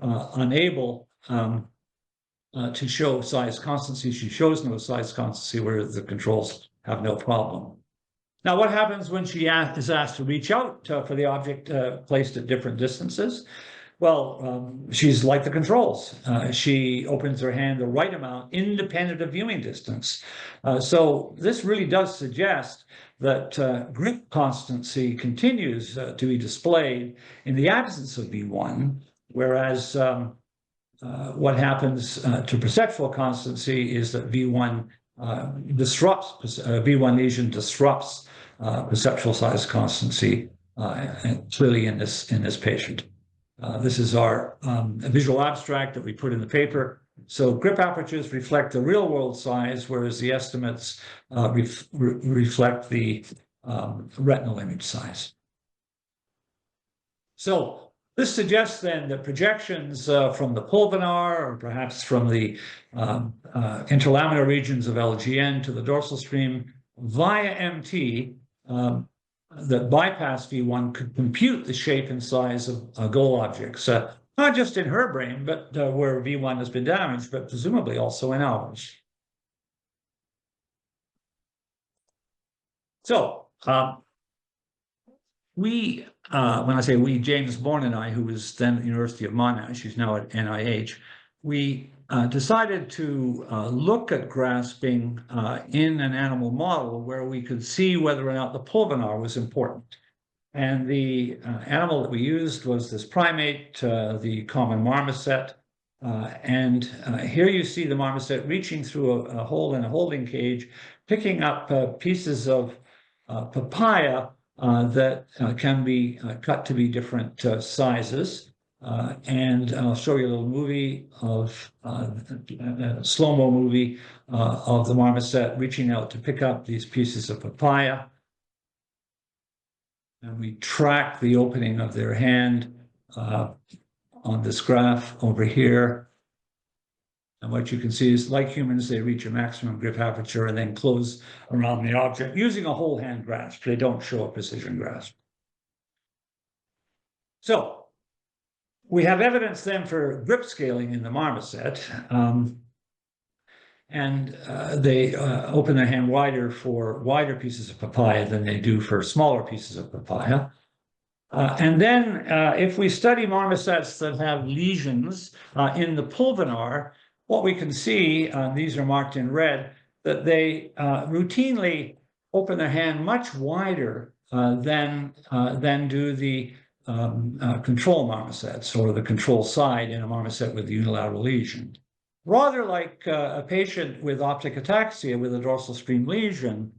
unable to show size constancy. She shows no size constancy, whereas the controls have no problem. Now, what happens when she is asked to reach out for the object placed at different distances? Well, she's like the controls. She opens her hand the right amount, independent of viewing distance. So this really does suggest that grip constancy continues to be displayed in the absence of V1, whereas what happens to perceptual constancy is that V1 V1 lesion disrupts perceptual size constancy clearly in this patient. This is our visual abstract that we put in the paper. So grip apertures reflect the real world size, whereas the estimates reflect the retinal image size. So this suggests then that projections from the pulvinar, or perhaps from the interlaminar regions of LGN to the dorsal stream via MT, that bypass V1 could compute the shape and size of goal objects, not just in her brain, but where V1 has been damaged, but presumably also in ours. So when I say we, James Bourne and I, who was then at the University of Monash, she's now at NIH, we decided to look at grasping in an animal model where we could see whether or not the pulvinar was important. And the animal that we used was this primate, the common marmoset. Here you see the marmoset reaching through a hole in a holding cage, picking up pieces of papaya that can be cut to be different sizes. And I'll show you a little movie of a slow-mo movie of the marmoset reaching out to pick up these pieces of papaya. And we track the opening of their hand on this graph over here. And what you can see is, like humans, they reach a maximum grip aperture and then close around the object using a whole hand grasp. They don't show a precision grasp. So we have evidence then for grip scaling in the marmoset. They open their hand wider for wider pieces of papaya than they do for smaller pieces of papaya. And then if we study marmosets that have lesions in the pulvinar, what we can see, these are marked in red, that they routinely open their hand much wider than do the control marmosets, or the control side in a marmoset with a unilateral lesion. Rather like a patient with optic ataxia with a dorsal stream lesion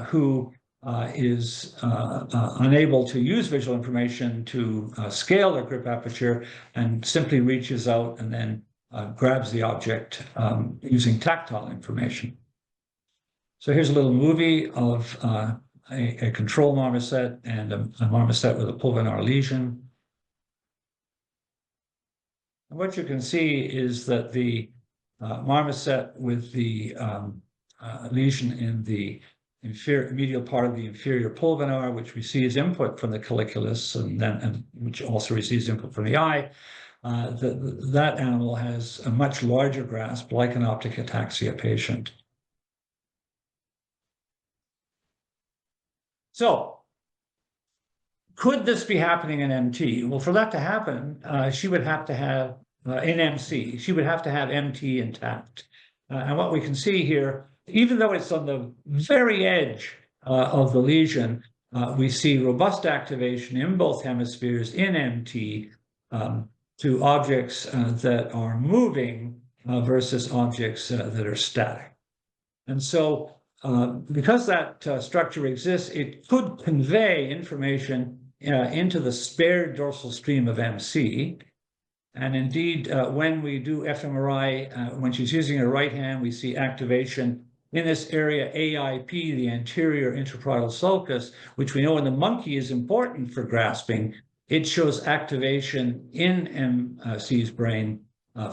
who is unable to use visual information to scale their grip aperture and simply reaches out and then grabs the object using tactile information. So here's a little movie of a control marmoset and a marmoset with a pulvinar lesion. And what you can see is that the marmoset with the lesion in the medial part of the inferior pulvinar, which receives input from the colliculus and which also receives input from the eye, that animal has a much larger grasp, like an optic ataxia patient. So, could this be happening in MT? Well, for that to happen, she would have to have, in MC, she would have to have MT intact. And what we can see here, even though it's on the very edge of the lesion, we see robust activation in both hemispheres in MT to objects that are moving versus objects that are static. And so because that structure exists, it could convey information into the spared dorsal stream of MC. And indeed, when we do fMRI, when she's using her right hand, we see activation in this area AIP, the anterior interparietal sulcus, which we know in the monkey is important for grasping. It shows activation in MC's brain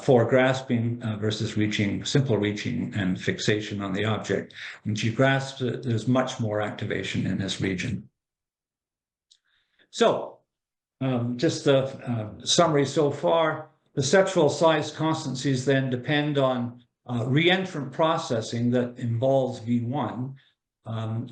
for grasping versus reaching, simple reaching and fixation on the object. When she grasps it, there's much more activation in this region. So, just the summary so far, the sexual size constancies then depend on reentrant processing that involves V1,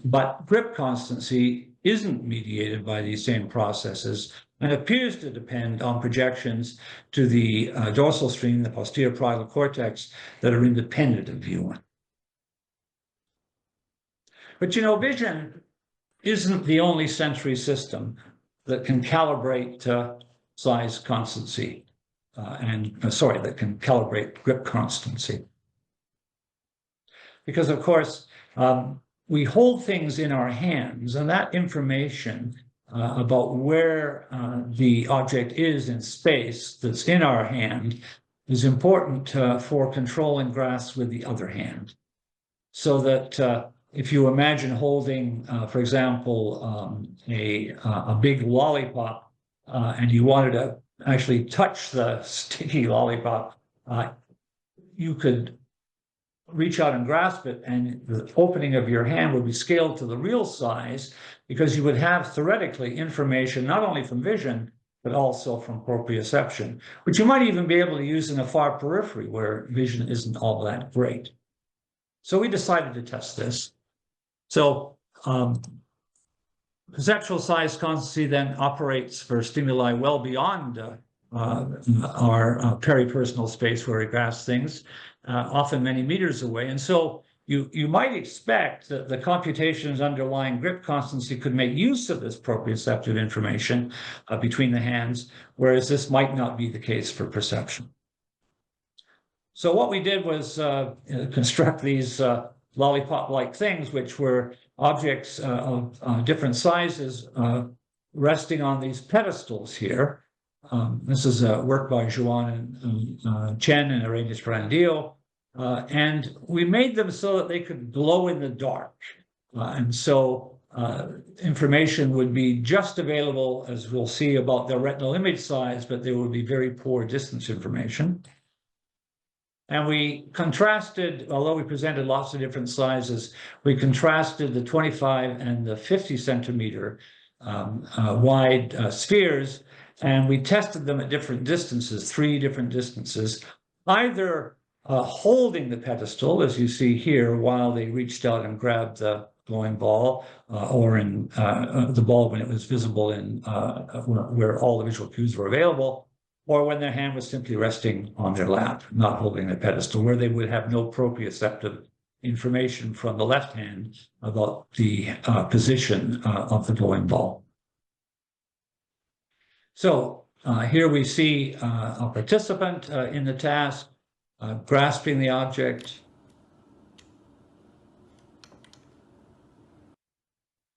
but grip constancy isn't mediated by these same processes and appears to depend on projections to the dorsal stream, the posterior parietal cortex, that are independent of V1. But you know, vision isn't the only sensory system that can calibrate size constancy that can calibrate grip constancy. Because of course, we hold things in our hands, and that information about where the object is in space that's in our hand is important for control and grasp with the other hand. So that if you imagine holding, for example, a big lollipop, and you wanted to actually touch the sticky lollipop, you could reach out and grasp it, and the opening of your hand would be scaled to the real size, because you would have theoretically information not only from vision, but also from proprioception, which you might even be able to use in a far periphery where vision isn't all that great. So we decided to test this. So perceptual size constancy then operates for stimuli well beyond our peripersonal space where we grasp things, often many meters away. And so you might expect that the computations underlying grip constancy could make use of this proprioceptive information between the hands, whereas this might not be the case for perception. So what we did was construct these lollipop-like things, which were objects of different sizes resting on these pedestals here. This is work by Juan and Chen and Arenas Brandio. And we made them so that they could glow in the dark. And so information would be just available, as we'll see, about the retinal image size, but there would be very poor distance information. And we contrasted, although we presented lots of different sizes, we contrasted the 25 and the 50 centimeter wide spheres, and we tested them at different distances, 3 different distances, either holding the pedestal, as you see here, while they reached out and grabbed the glowing ball, or in the ball when it was visible in where all the visual cues were available, or when their hand was simply resting on their lap, not holding the pedestal, where they would have no proprioceptive information from the left hand about the position of the glowing ball. So here we see a participant in the task grasping the object.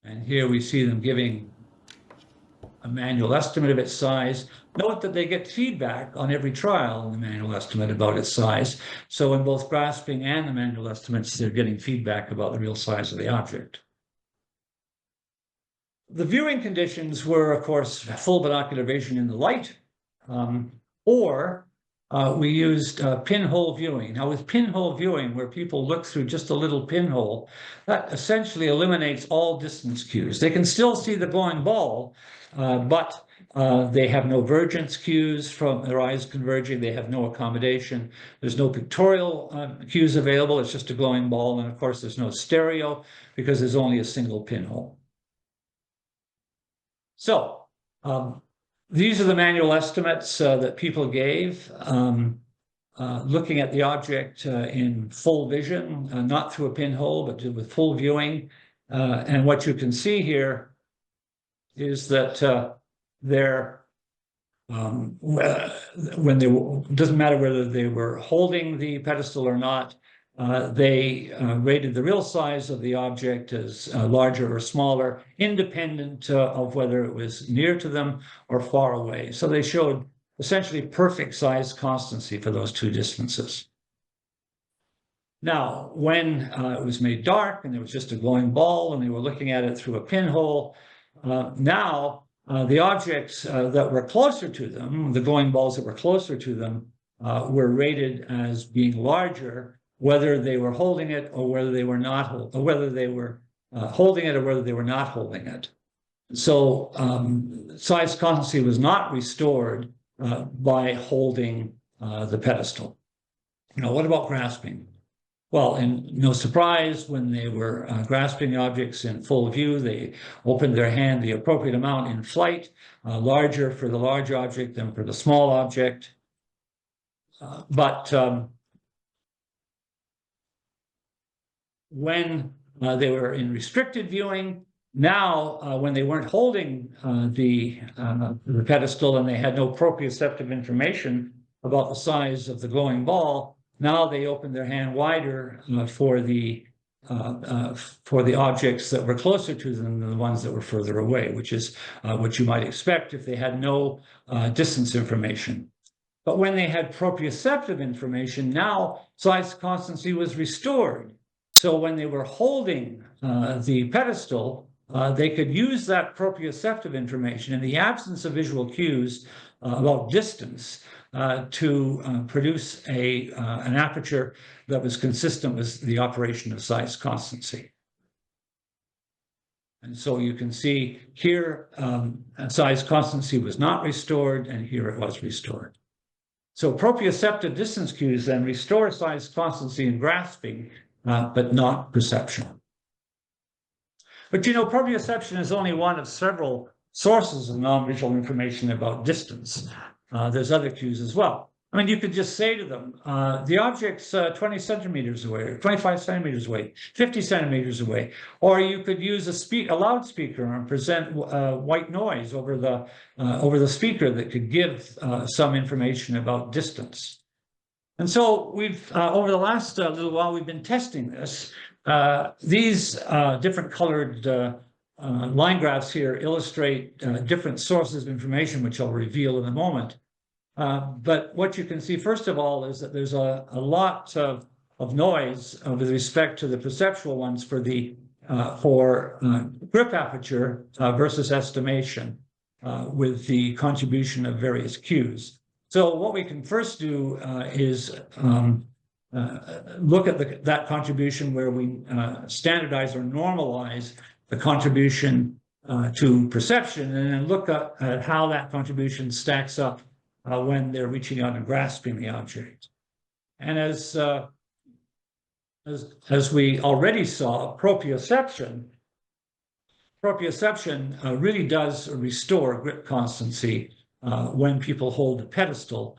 And here we see them giving a manual estimate of its size. Note that they get feedback on every trial in the manual estimate about its size. So in both grasping and the manual estimates, they're getting feedback about the real size of the object. The viewing conditions were, of course, full binocular vision in the light, or we used pinhole viewing. Now, with pinhole viewing, where people look through just a little pinhole, that essentially eliminates all distance cues. They can still see the glowing ball, but they have no vergence cues from their eyes converging. They have no accommodation. There's no pictorial cues available. It's just a glowing ball. And of course, there's no stereo because there's only a single pinhole. So these are the manual estimates that people gave, looking at the object in full vision, not through a pinhole, but with full viewing. And what you can see here is that when they doesn't matter whether they were holding the pedestal or not, they rated the real size of the object as larger or smaller, independent of whether it was near to them or far away. So they showed essentially perfect size constancy for those 2 distances. Now, when it was made dark and there was just a glowing ball and they were looking at it through a pinhole, now the objects that were closer to them, the glowing balls that were closer to them, were rated as being larger, whether they were holding it or whether they were not, or whether they were holding it or whether they were not holding it. So size constancy was not restored by holding the pedestal. Now, what about grasping? Well, and no surprise, when they were grasping the objects in full view, they opened their hand the appropriate amount in flight, larger for the large object than for the small object. But when they were in restricted viewing, now when they weren't holding the pedestal and they had no proprioceptive information about the size of the glowing ball, now they opened their hand wider for the objects that were closer to them than the ones that were further away, which is what you might expect if they had no distance information. But when they had proprioceptive information, now size constancy was restored. So when they were holding the pedestal, they could use that proprioceptive information in the absence of visual cues about distance to produce an aperture that was consistent with the operation of size constancy. And so you can see here, size constancy was not restored, and here it was restored. So proprioceptive distance cues then restore size constancy in grasping, but not perception. But you know, proprioception is only one of several sources of non-visual information about distance. There's other cues as well. I mean, you could just say to them, the object's 20 centimeters away, or 25 centimeters away, 50 centimeters away. Or you could use a loudspeaker and present white noise over the speaker that could give some information about distance. And so we've, over the last little while, we've been testing this. These different colored line graphs here illustrate different sources of information, which I'll reveal in a moment. But what you can see, first of all, is that there's a lot of noise with respect to the perceptual ones for the for grip aperture versus estimation with the contribution of various cues. So what we can first do is look at that contribution where we standardize or normalize the contribution to perception, and then look at how that contribution stacks up when they're reaching out and grasping the object. And as we already saw, proprioception really does restore grip constancy when people hold a pedestal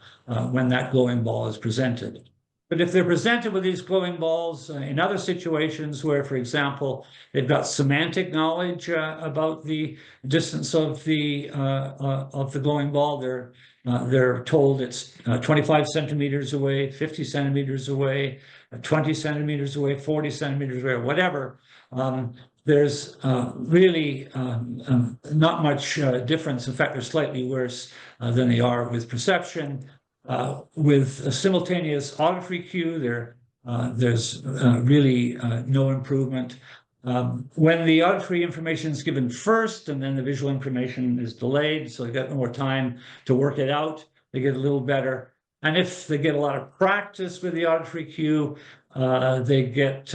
when that glowing ball is presented. But if they're presented with these glowing balls in other situations where, for example, they've got semantic knowledge about the distance of the glowing ball, they're told it's 25 centimeters away, 50 centimeters away, 20 centimeters away, 40 centimeters away, whatever. There's really not much difference. In fact, they're slightly worse than they are with perception. With a simultaneous auditory cue, there's really no improvement. When the auditory information is given first and then the visual information is delayed, so they get more time to work it out, they get a little better. And if they get a lot of practice with the auditory cue, they get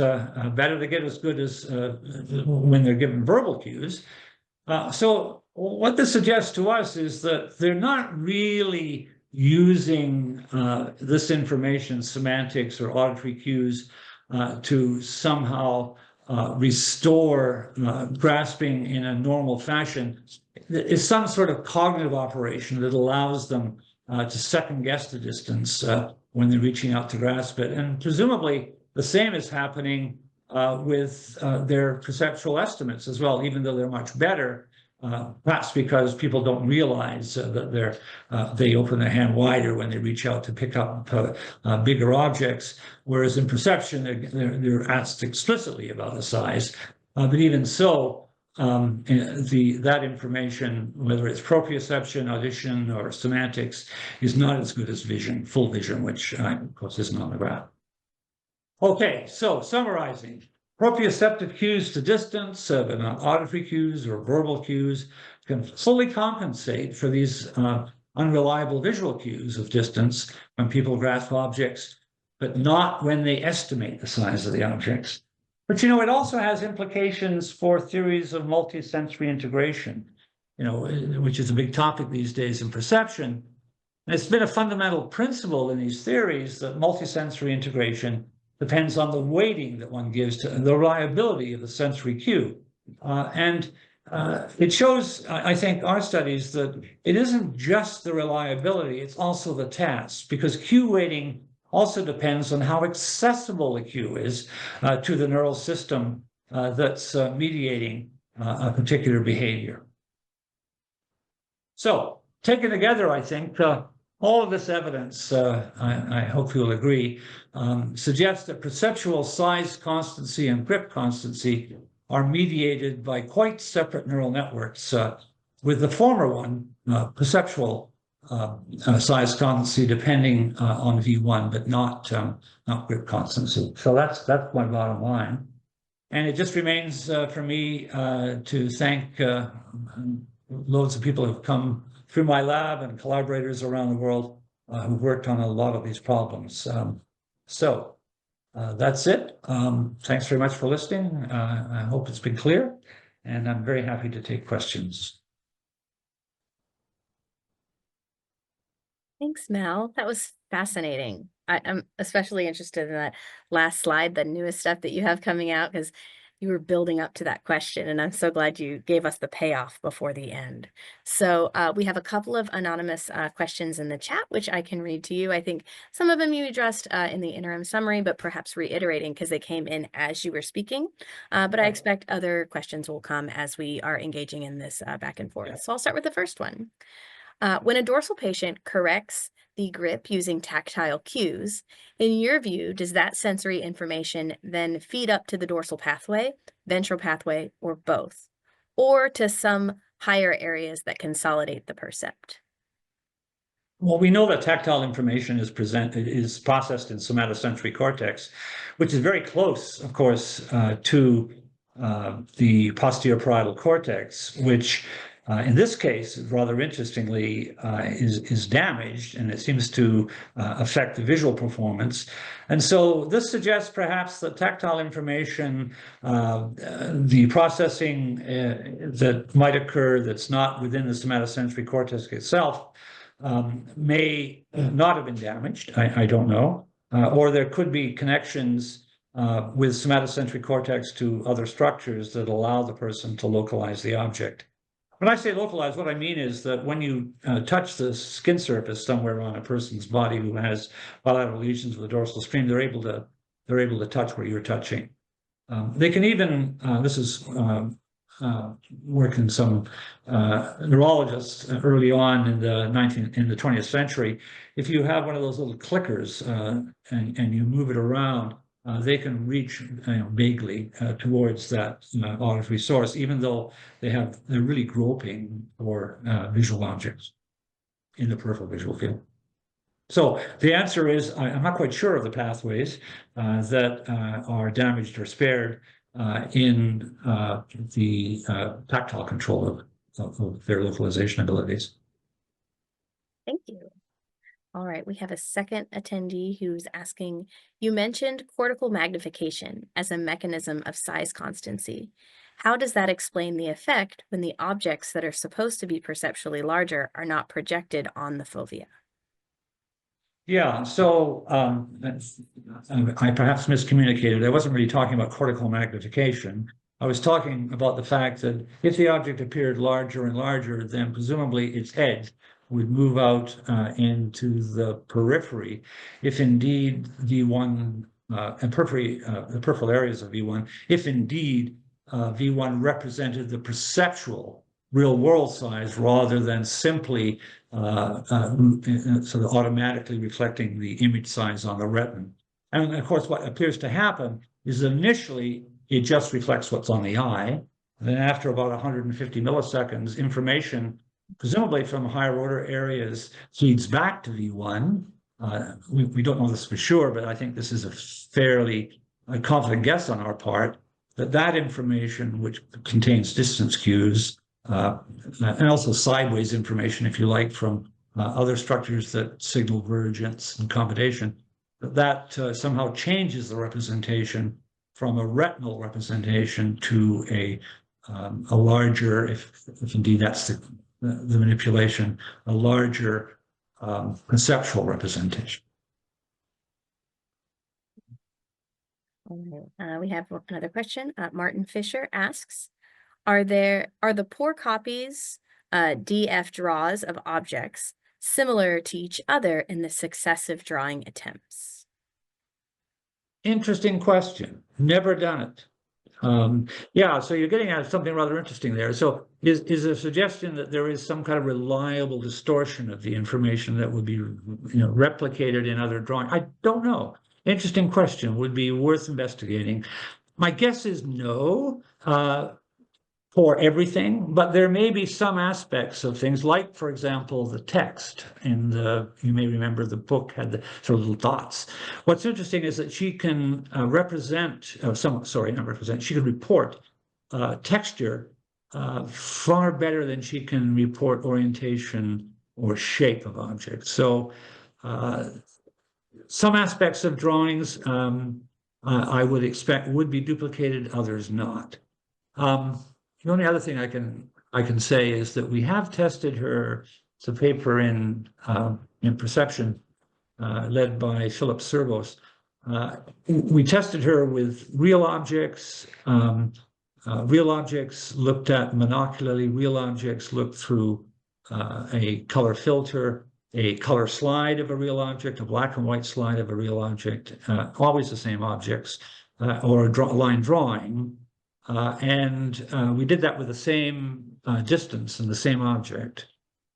better. They get as good as when they're given verbal cues. So what this suggests to us is that they're not really using this information, semantics or auditory cues, to somehow restore grasping in a normal fashion. It's some sort of cognitive operation that allows them to second guess the distance when they're reaching out to grasp it. And presumably the same is happening with their perceptual estimates as well, even though they're much better. Perhaps because people don't realize that they open their hand wider when they reach out to pick up bigger objects, whereas in perception they're asked explicitly about the size. But even so, that information, whether it's proprioception, audition, or semantics, is not as good as vision, full vision, which of course isn't on the graph. Okay, so summarizing. Proprioceptive cues to distance, but not auditory cues or verbal cues, can fully compensate for these unreliable visual cues of distance when people grasp objects, but not when they estimate the size of the objects. But, it also has implications for theories of multisensory integration, which is a big topic these days in perception. And it's been a fundamental principle in these theories that multisensory integration depends on the weighting that one gives to the reliability of the sensory cue. It shows, I think, our studies that it isn't just the reliability, it's also the task, because cue weighting also depends on how accessible the cue is to the neural system that's mediating a particular behavior. So, taken together, I think, all of this evidence, I hope you'll agree, suggests that perceptual size constancy and grip constancy are mediated by quite separate neural networks, with the former one, perceptual size constancy, depending on V1, but not grip constancy. So that's my bottom line. And it just remains for me to thank loads of people who've come through my lab and collaborators around the world who've worked on a lot of these problems. So that's it. Thanks very much for listening. I hope it's been clear, and I'm very happy to take questions. Thanks, Mel. That was fascinating. I'm especially interested in that last slide, the newest stuff that you have coming out, because you were building up to that question, and I'm so glad you gave us the payoff before the end. So we have a couple of anonymous questions in the chat, which I can read to you. I think some of them you addressed in the interim summary, but perhaps reiterating because they came in as you were speaking. But I expect other questions will come as we are engaging in this back and forth. So I'll start with the first one. When a dorsal patient corrects the grip using tactile cues, in your view, does that sensory information then feed up to the dorsal pathway, ventral pathway, or both, or to some higher areas that consolidate the percept? Well, we know that tactile information is processed in somatosensory cortex, which is very close, of course, to the posterior parietal cortex, which in this case, rather interestingly, is damaged, and it seems to affect the visual performance. And so this suggests perhaps that tactile information, the processing that might occur that's not within the somatosensory cortex itself, may not have been damaged. I don't know. Or there could be connections with somatosensory cortex to other structures that allow the person to localize the object. When I say localize, what I mean is that when you touch the skin surface somewhere on a person's body who has bilateral lesions of the dorsal stream, they're able to touch where you're touching. They can even this is work in some neurologists early on in the 20th century. If you have one of those little clickers and you move it around, they can reach vaguely towards that auditory source, even though they're really groping for visual objects in the peripheral visual field. So the answer is I'm not quite sure of the pathways that are damaged or spared in the tactile control of their localization abilities. Thank you. All right, we have a second attendee who's asking, you mentioned cortical magnification as a mechanism of size constancy. How does that explain the effect when the objects that are supposed to be perceptually larger are not projected on the fovea? Yeah, so I perhaps miscommunicated. I wasn't really talking about cortical magnification. I was talking about the fact that if the object appeared larger and larger, then presumably its edge would move out into the periphery. If indeed V1 and the peripheral areas of V1, if indeed V1 represented the perceptual real world size rather than simply sort of automatically reflecting the image size on the retina. And of course, what appears to happen is initially it just reflects what's on the eye. Then after about 150 milliseconds, information, presumably from higher order areas, feeds back to V1. We don't know this for sure, but I think this is a fairly confident guess on our part, that information, which contains distance cues, and also sideways information, if you like, from other structures that signal vergence and combination, that somehow changes the representation from a retinal representation to a larger, if indeed that's the manipulation, a larger conceptual representation. All right. We have another question. Martin Fisher asks, are the poor copies, DF draws of objects similar to each other in the successive drawing attempts? Interesting question. Never done it. Yeah, so you're getting at something rather interesting there. So is a suggestion that there is some kind of reliable distortion of the information that would be replicated in other drawings? I don't know. Interesting question, would be worth investigating. My guess is no. For everything, but there may be some aspects of things like, for example, the text in you may remember the book had the sort of little dots. What's interesting is that she can she can report texture far better than she can report orientation or shape of objects. So some aspects of drawings I would expect would be duplicated, others not. The only other thing I can say is that we have tested her. It's a paper in perception led by Philip Servos. We tested her with real objects. Real objects looked at monocularly. Real objects looked through a color filter, a color slide of a real object, a black and white slide of a real object, always the same objects, or a line drawing. And we did that with the same distance and the same object.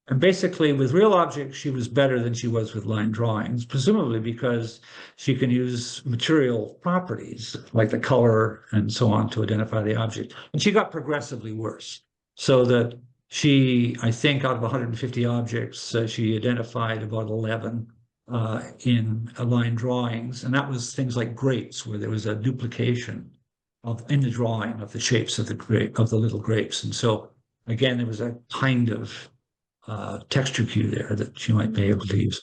And basically, with real objects, she was better than she was with line drawings, presumably because she can use material properties like the color and so on to identify the object. And she got progressively worse, so that she, I think, out of 150 objects, she identified about 11 in line drawings. And that was things like grapes, where there was a duplication in the drawing of the shapes of the little grapes. And so again, there was a kind of texture cue there that she might be able to use.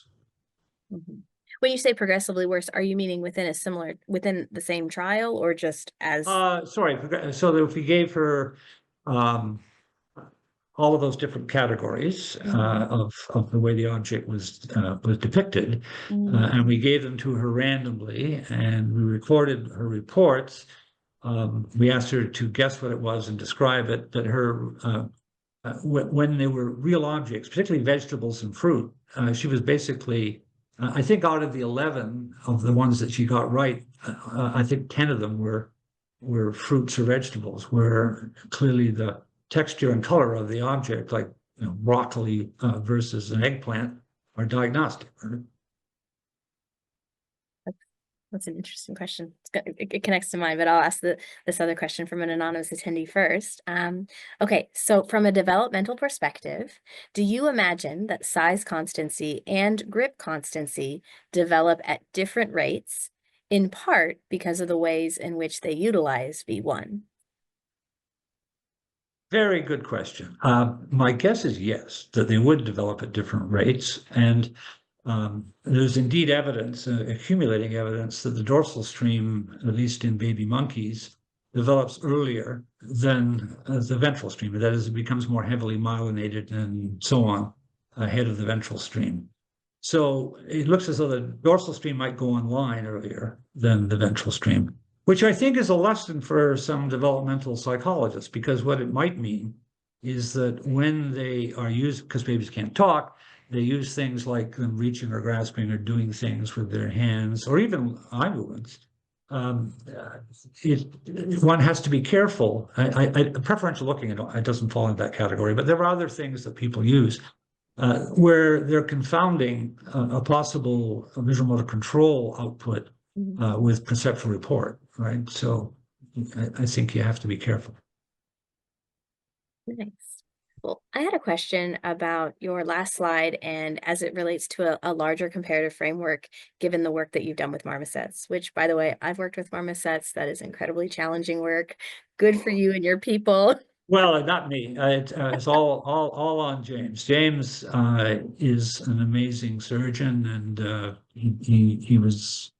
Mm-hmm. When you say progressively worse, are you meaning within the same trial, or just as? Sorry. So that if we gave her all of those different categories of the way the object was depicted, and we gave them to her randomly, and we recorded her reports. We asked her to guess what it was and describe it, but her when they were real objects, particularly vegetables and fruit, she was basically, I think out of the 11 of the ones that she got right, I think 10 of them were fruits or vegetables, where clearly the texture and color of the object, like broccoli versus an eggplant, are diagnostic. That's an interesting question. It connects to mine, but I'll ask this other question from an anonymous attendee first. Okay, so from a developmental perspective, do you imagine that size constancy and grip constancy develop at different rates, in part because of the ways in which they utilize V1? Very good question. My guess is yes, that they would develop at different rates. And there's indeed evidence, accumulating evidence, that the dorsal stream, at least in baby monkeys, develops earlier than the ventral stream. That is, it becomes more heavily myelinated and so on ahead of the ventral stream. So it looks as though the dorsal stream might go online earlier than the ventral stream, which I think is a lesson for some developmental psychologists, because what it might mean is that when they are used, because babies can't talk, they use things like them reaching or grasping or doing things with their hands, or even eye movements. One has to be careful. Preferential looking, it doesn't fall into that category, but there are other things that people use where they're confounding a possible visual motor control output with perceptual report, right? So I think you have to be careful. Nice. Well, I had a question about your last slide, and as it relates to a larger comparative framework, given the work that you've done with marmosets, which, by the way, I've worked with marmosets. That is incredibly challenging work. Good for you and your people. Well, not me. It's all on James. James is an amazing surgeon, and he was,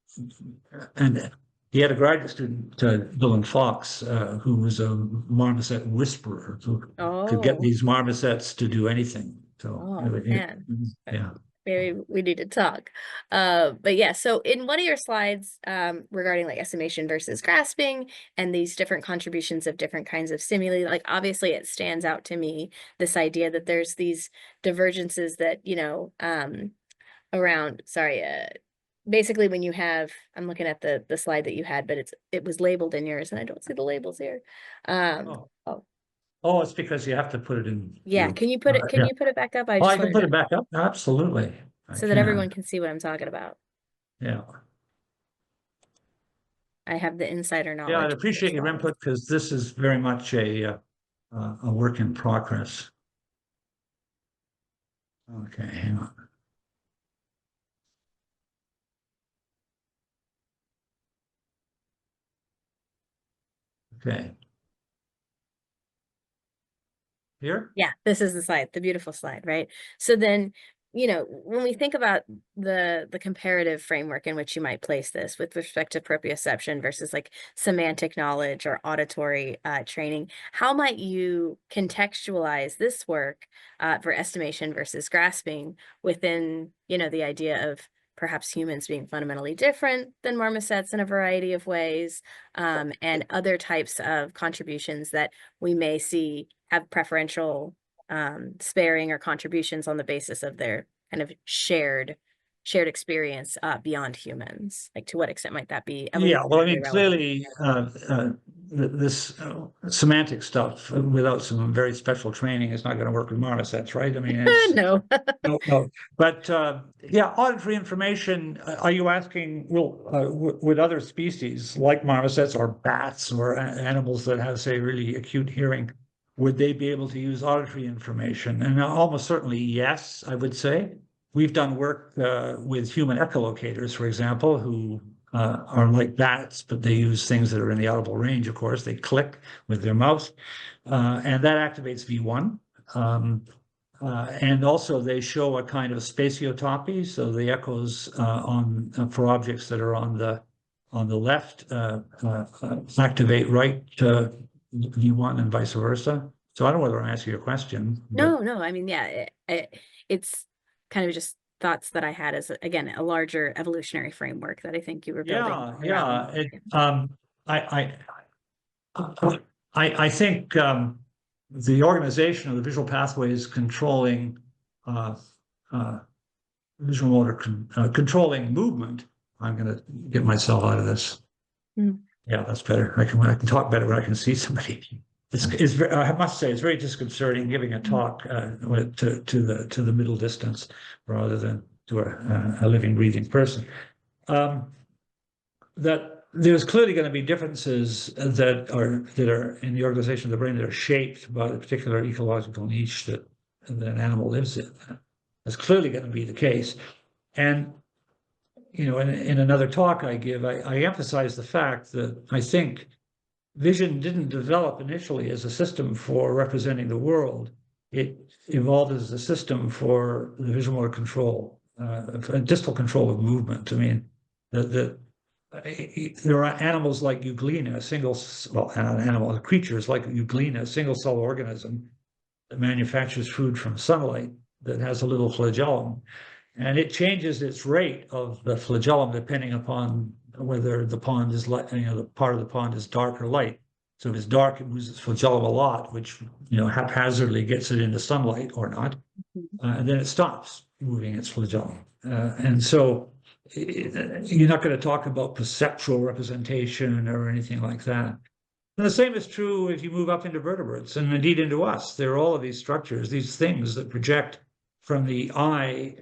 and he had a graduate student, Dylan Fox, who was a marmoset whisperer, who could get these marmosets to do anything. So, man. yeah. Maybe we need to talk. But yeah, so in one of your slides regarding like estimation versus grasping and these different contributions of different kinds of stimuli, like obviously it stands out to me, this idea that there's these divergences that, around, basically when you have, I'm looking at the slide that you had, but it was labeled in yours and I don't see the labels here. Oh, it's because you have to put it in. Yeah, can you put it back up? I can put it back up. Absolutely. So that everyone can see what I'm talking about. Yeah. I have the insider knowledge. Yeah, I'd appreciate your input, because this is very much a work in progress. Okay, hang on. Okay. Here? Yeah, this is the slide, the beautiful slide, right? So then, when we think about the comparative framework in which you might place this with respect to proprioception versus like semantic knowledge or auditory training, how might you contextualize this work for estimation versus grasping within, the idea of perhaps humans being fundamentally different than marmosets in a variety of ways, and other types of contributions that we may see have preferential sparing or contributions on the basis of their kind of shared experience beyond humans? Like, to what extent might that be? Yeah, well, I mean, relevant? clearly, this semantic stuff without some very special training is not going to work with marmosets, right? I mean, it's no. no. But yeah, auditory information. Are you asking, would other species like marmosets or bats or animals that have, say, really acute hearing, would they be able to use auditory information? And almost certainly, yes, I would say. We've done work with human echolocators, for example, who are like bats, but they use things that are in the audible range, of course. They click with their mouth, and that activates V1. And also they show a kind of spatiotopy, so the echoes for objects that are on the left activate right V1 and vice versa. So I don't know whether I'm answering your question. No, I mean, yeah, it's kind of just thoughts that I had as, again, a larger evolutionary framework that I think you were building. Yeah. I think the organization of the visual pathways controlling visual motor controlling movement. I'm going to get myself out of this. Mm. Yeah, that's better. I can talk better when I can see somebody. It's I must say, it's very disconcerting giving a talk to the middle distance rather than to a living, breathing person. That there's clearly going to be differences that are in the organization of the brain that are shaped by the particular ecological niche that an animal lives in. That's clearly going to be the case. And in another talk I give, I emphasize the fact that I think vision didn't develop initially as a system for representing the world. It evolved as a system for the visual motor control, distal control of movement. I mean, there are animals like euglena, creatures like euglena, a single-cell organism that manufactures food from sunlight that has a little flagellum. And it changes its rate of the flagellum depending upon whether the pond is light, the part of the pond is dark or light. So if it's dark, it moves its flagellum a lot, which haphazardly gets it into sunlight or not, and then it stops moving its flagellum. And so you're not going to talk about perceptual representation or anything like that. And the same is true if you move up into vertebrates and indeed into us. There are all of these structures, these things that project from the eye,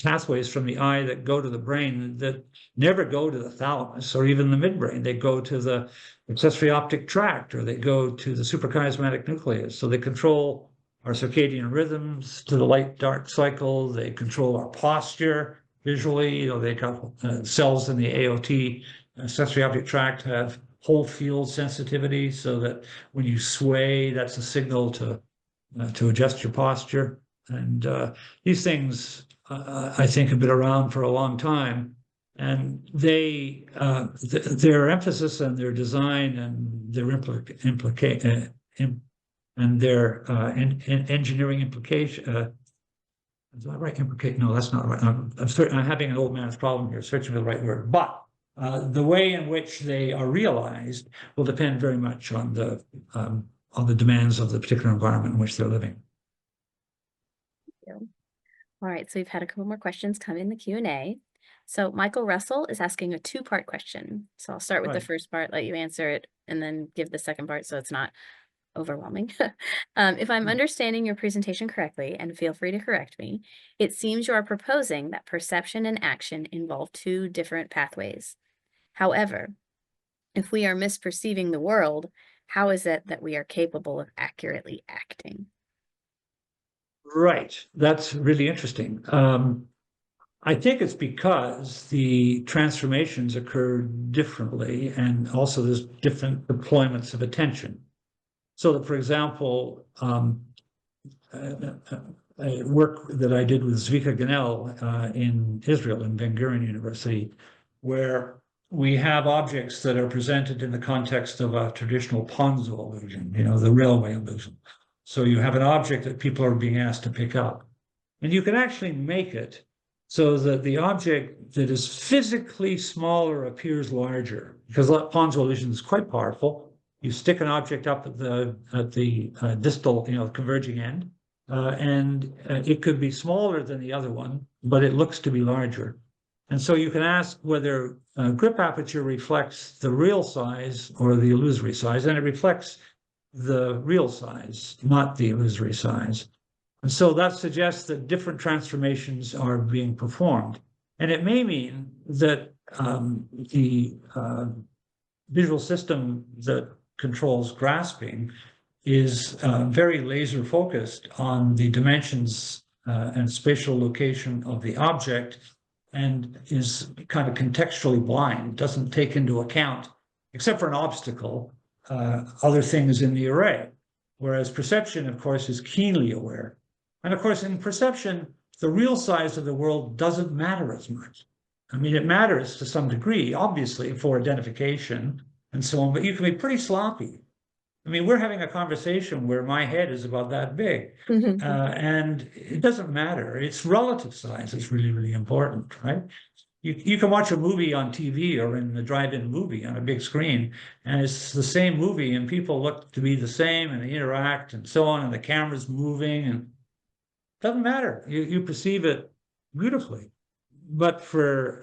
pathways from the eye that go to the brain that never go to the thalamus or even the midbrain. They go to the accessory optic tract, or they go to the suprachiasmatic nucleus. So they control our circadian rhythms to the light-dark cycle. They control our posture visually. They got cells in the AOT, accessory optic tract, have whole field sensitivity, so that when you sway, that's a signal to adjust your posture. And these things, I think, have been around for a long time, and their emphasis and their design and their engineering implication. Is that right? No, that's not right. I'm having an old man's problem here, searching for the right word. But the way in which they are realized will depend very much on the demands of the particular environment in which they're living. All right, so we've had a couple more questions come in the Q&A. So Michael Russell is asking a two-part question. So I'll start with the first part, let you answer it, and then give the second part so it's not overwhelming. If I'm understanding your presentation correctly, and feel free to correct me, it seems you are proposing that perception and action involve two different pathways. However, if we are misperceiving the world, how is it that we are capable of accurately acting? Right. That's really interesting. I think it's because the transformations occur differently, and also there's different deployments of attention. So that, for example, work that I did with Zvika Goodale in Israel, in Ben Gurion University, where we have objects that are presented in the context of a traditional ponzo illusion, the railway illusion. So you have an object that people are being asked to pick up. And you can actually make it so that the object that is physically smaller appears larger, because ponzo illusion is quite powerful. You stick an object up at the distal, converging end, and it could be smaller than the other one, but it looks to be larger. And so you can ask whether grip aperture reflects the real size or the illusory size, and it reflects the real size, not the illusory size. And so that suggests that different transformations are being performed. And it may mean that the visual system that controls grasping is very laser focused on the dimensions and spatial location of the object and is kind of contextually blind, doesn't take into account, except for an obstacle, other things in the array. Whereas perception, of course, is keenly aware. And of course, in perception, the real size of the world doesn't matter as much. I mean, it matters to some degree, obviously, for identification and so on, but you can be pretty sloppy. I mean, we're having a conversation where my head is about that big, and it doesn't matter. It's relative size is really, really important, right? You can watch a movie on TV or in the drive-in movie on a big screen, and it's the same movie, and people look to be the same, and they interact and so on, and the camera's moving, and it doesn't matter. You perceive it beautifully. But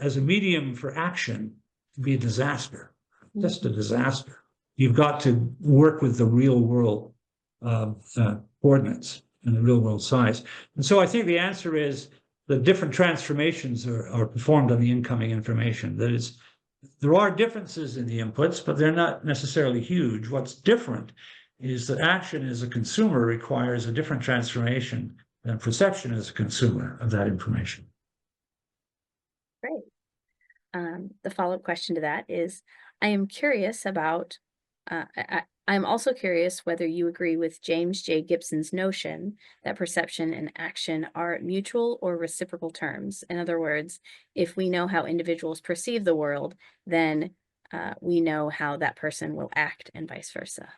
as a medium for action, it'd be a disaster, just a disaster. You've got to work with the real world coordinates and the real world size. And so I think the answer is the different transformations are performed on the incoming information. That is, there are differences in the inputs, but they're not necessarily huge. What's different is that action as a consumer requires a different transformation than perception as a consumer of that information. Great. The follow-up question to that is, I am curious about, I'm also curious whether you agree with James J. Gibson's notion that perception and action are mutual or reciprocal terms. In other words, if we know how individuals perceive the world, then we know how that person will act and vice versa.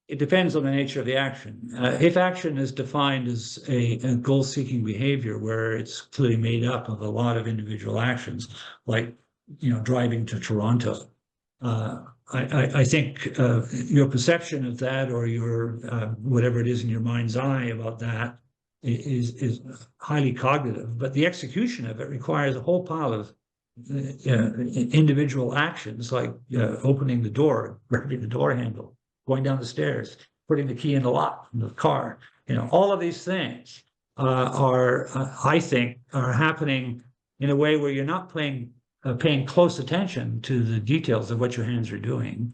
It depends on the nature of the action. If action is defined as a goal-seeking behavior where it's clearly made up of a lot of individual actions, like driving to Toronto, I think your perception of that, or your whatever it is in your mind's eye about that, is highly cognitive. But the execution of it requires a whole pile of individual actions, like opening the door, grabbing the door handle, going down the stairs, putting the key in the lock in the car. All of these things I think, are happening in a way where you're not paying close attention to the details of what your hands are doing.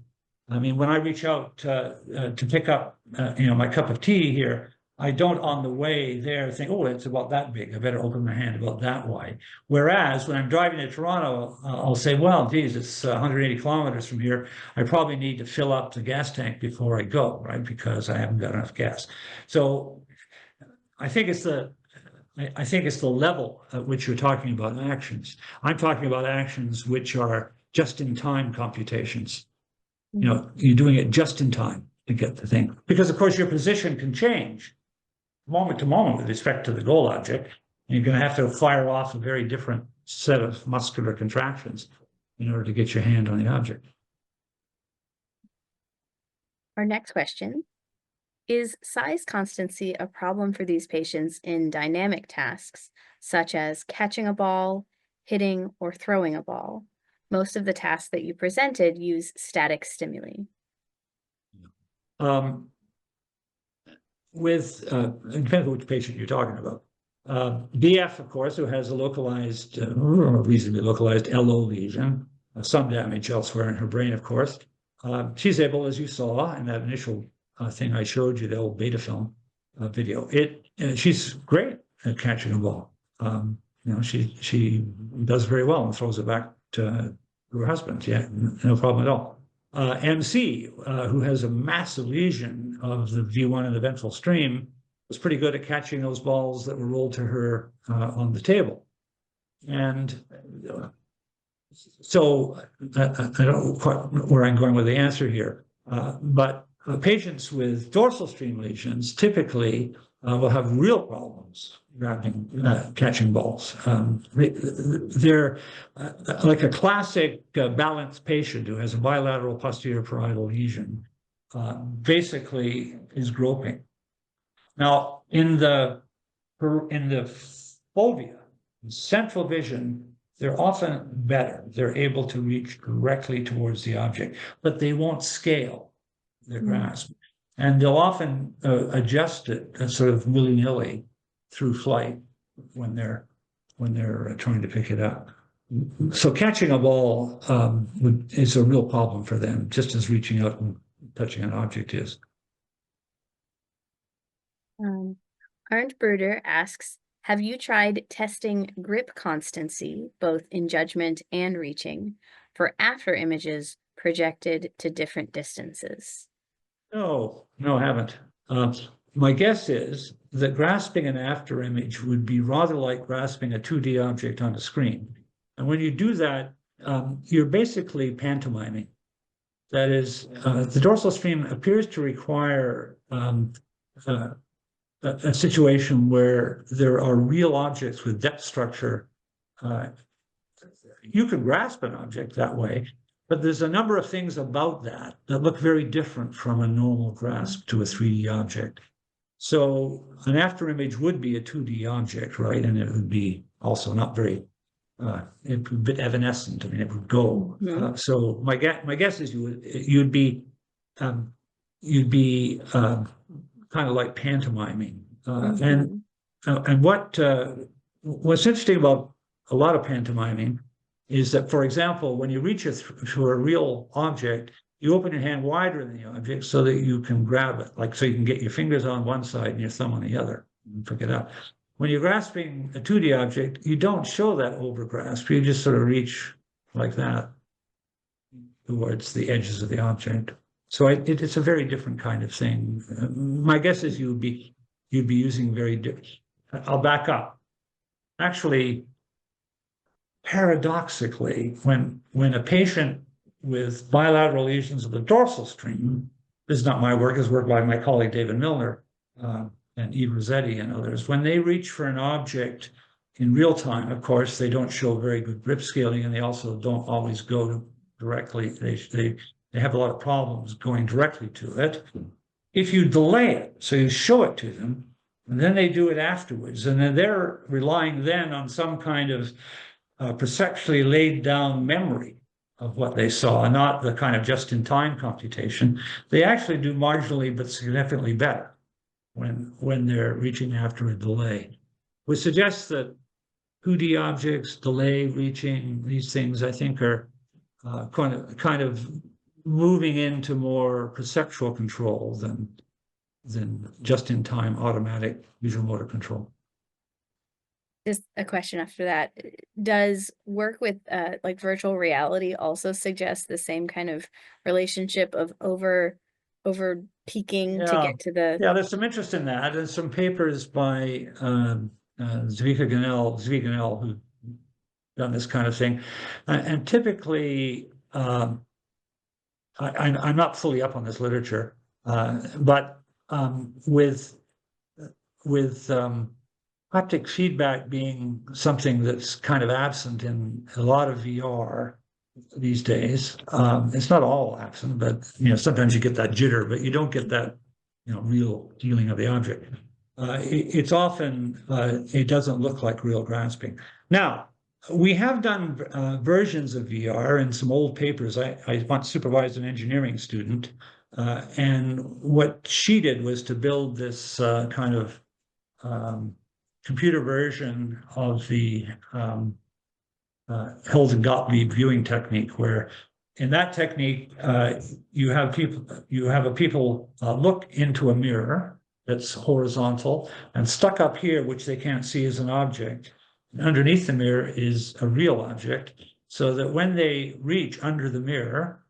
I mean, when I reach out to pick up, my cup of tea here, I don't on the way there think, oh, it's about that big. I better open my hand about that wide. Whereas when I'm driving to Toronto, I'll say, well, geez, it's 180 kilometers from here. I probably need to fill up the gas tank before I go, right? Because I haven't got enough gas. So I think it's the level at which you're talking about actions. I'm talking about actions which are just-in-time computations. You're doing it just in time to get the thing. Because, of course, your position can change moment to moment with respect to the goal object. And you're going to have to fire off a very different set of muscular contractions in order to get your hand on the object. Our next question. Is size constancy a problem for these patients in dynamic tasks, such as catching a ball, hitting, or throwing a ball? Most of the tasks that you presented use static stimuli. It depends on which patient you're talking about. BF, of course, who has a localized, reasonably localized LO lesion, some damage elsewhere in her brain, of course. She's able, as you saw in that initial thing I showed you, the old beta film video, she's great at catching a ball. She does very well and throws it back to her husband. Yeah, no problem at all. MC, who has a massive lesion of the V1 and the ventral stream, was pretty good at catching those balls that were rolled to her on the table. And so I don't know quite where I'm going with the answer here, but patients with dorsal stream lesions typically will have real problems catching balls. They're like a classic balanced patient who has a bilateral posterior parietal lesion, basically is groping. Now, in the fovea, central vision, they're often better. They're able to reach directly towards the object, but they won't scale their grasp. And they'll often adjust it sort of willy-nilly through flight when they're trying to pick it up. So catching a ball is a real problem for them, just as reaching out and touching an object is. Arndt Bruder asks, have you tried testing grip constancy, both in judgment and reaching, for after images projected to different distances? No, no, I haven't. My guess is that grasping an after image would be rather like grasping a 2D object on a screen. And when you do that, you're basically pantomiming. That is, the dorsal stream appears to require a situation where there are real objects with depth structure. You could grasp an object that way, but there's a number of things about that that look very different from a normal grasp to a 3D object. So an after image would be a 2D object, right? And it would be also not very, it would be evanescent. I mean, it would go. So my guess is you'd be kind of like pantomiming. And what's interesting about a lot of pantomiming is that, for example, when you reach to a real object, you open your hand wider than the object so that you can grab it, like so you can get your fingers on one side and your thumb on the other and pick it up. When you're grasping a 2D object, you don't show that over grasp. You just sort of reach like that towards the edges of the object. So it's a very different kind of thing. My guess is you'd be using very different. I'll back up. Actually, paradoxically, when a patient with bilateral lesions of the dorsal stream, this is not my work, it's work by my colleague David Milner and Eve Rossetti and others, when they reach for an object in real time, of course, they don't show very good grip scaling, and they also don't always go directly. They have a lot of problems going directly to it. If you delay it, so you show it to them, and then they do it afterwards, and then they're relying then on some kind of perceptually laid down memory of what they saw, not the kind of just-in-time computation. They actually do marginally but significantly better when they're reaching after a delay, which suggests that 2D objects, delay, reaching, these things, I think, are kind of moving into more perceptual control than just-in-time automatic visual motor control. Just a question after that. Does work with like virtual reality also suggest the same kind of relationship of over peaking to get to the? Yeah, there's some interest in that, and some papers by Zvi Goodale, who've done this kind of thing. And typically, I'm not fully up on this literature, but with haptic feedback being something that's kind of absent in a lot of VR these days. It's not all absent, but sometimes you get that jitter, but you don't get that real feeling of the object. It's often it doesn't look like real grasping. Now, we have done versions of VR in some old papers. I once supervised an engineering student, and what she did was to build this kind of computer version of the Hills and Gottlieb viewing technique, where in that technique you have people look into a mirror that's horizontal and stuck up here, which they can't see as an object. And underneath the mirror is a real object, so that when they reach under the mirror,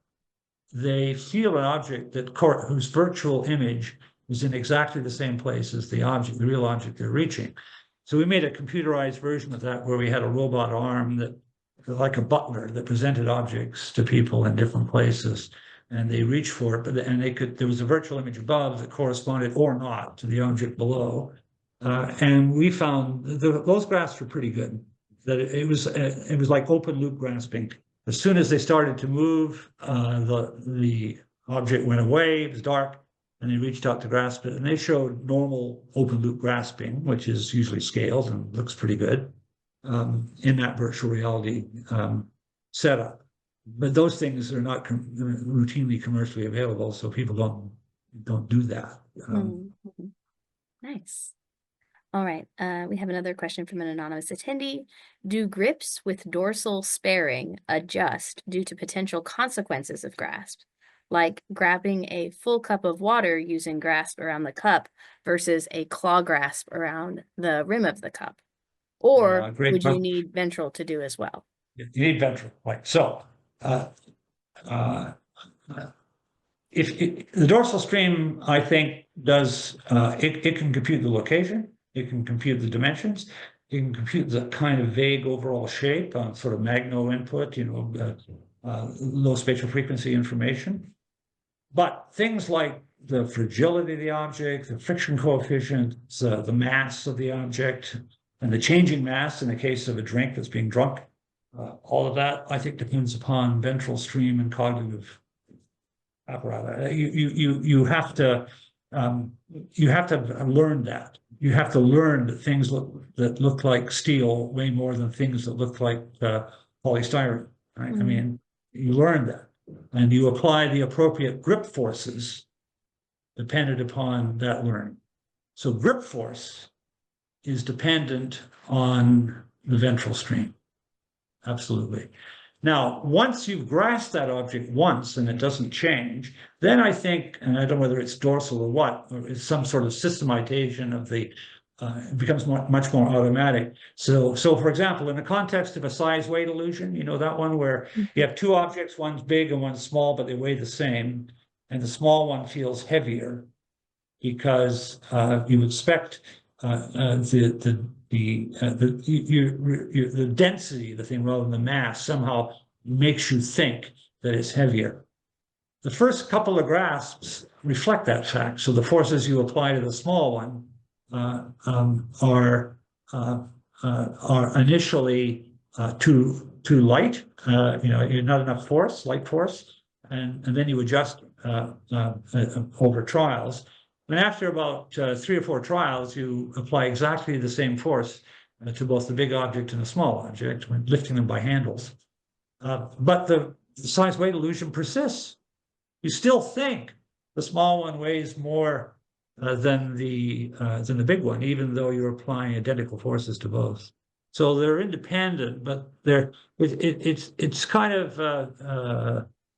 they feel an object whose virtual image is in exactly the same place as the real object they're reaching. So we made a computerized version of that where we had a robot arm that, like a butler, that presented objects to people in different places, and they reached for it, and there was a virtual image above that corresponded or not to the object below. And we found those grasps were pretty good. That it was like open loop grasping. As soon as they started to move, the object went away. It was dark. And they reached out to grasp it, and they showed normal open loop grasping, which is usually scaled and looks pretty good in that virtual reality setup. But those things are not routinely commercially available, so people don't do that. Nice. All right, we have another question from an anonymous attendee. Do grips with dorsal sparing adjust due to potential consequences of grasp? like grabbing a full cup of water using grasp around the cup versus a claw grasp around the rim of the cup? Or Great would you question. need ventral to do as well? You need ventral, right? So, uh, if the dorsal stream, I think, does it can compute the location, it can compute the dimensions, it can compute the kind of vague overall shape on sort of magno input, low spatial frequency information. But things like the fragility of the object, the friction coefficient, the mass of the object, and the changing mass in the case of a drink that's being drunk, all of that, I think, depends upon ventral stream and cognitive apparatus. You have to learn that. You have to learn that things that look like steel way more than things that look like polystyrene. Right? I mean, you learn that, and you apply the appropriate grip forces dependent upon that learning. So grip force is dependent on the ventral stream. Absolutely. Now, once you've grasped that object once and it doesn't change, then I think, and I don't know whether it's dorsal or what, or it's some sort of systematization of the, it becomes much more automatic. So for example, in the context of a size weight illusion, you know that one where you have two objects, one's big and one's small, but they weigh the same, and the small one feels heavier because you expect the density of the thing rather than the mass somehow makes you think that it's heavier. The first couple of grasps reflect that fact. So the forces you apply to the small one are initially too light. You're not enough force, light force, and then you adjust over trials. And after about 3 or 4 trials, you apply exactly the same force to both the big object and the small object when lifting them by handles. But the size weight illusion persists. You still think the small one weighs more than the big one, even though you're applying identical forces to both. So they're independent, but it's kind of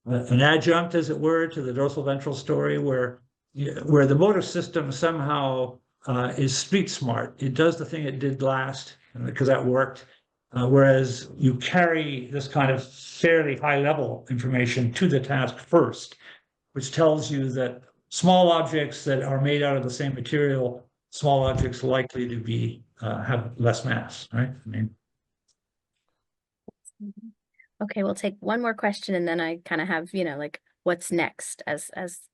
an adjunct, as it were, to the dorsal ventral story where the motor system somehow is street smart. It does the thing it did last because that worked. Whereas you carry this kind of fairly high level information to the task first, which tells you that small objects that are made out of the same material, small objects likely to be have less mass, right? I mean. Okay, we'll take one more question and then I kind of have, like what's next as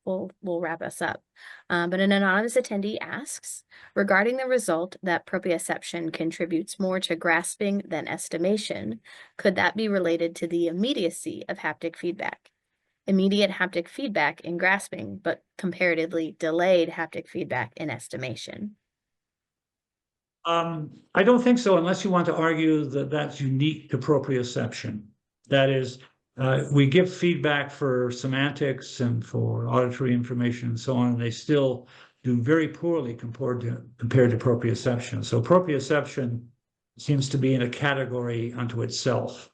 we'll wrap us up. But an anonymous attendee asks, regarding the result that proprioception contributes more to grasping than estimation, could that be related to the immediacy of haptic feedback? Immediate haptic feedback in grasping, but comparatively delayed haptic feedback in estimation. I don't think so, unless you want to argue that that's unique to proprioception. That is, we give feedback for semantics and for auditory information and so on, and they still do very poorly compared to proprioception. So proprioception seems to be in a category unto itself.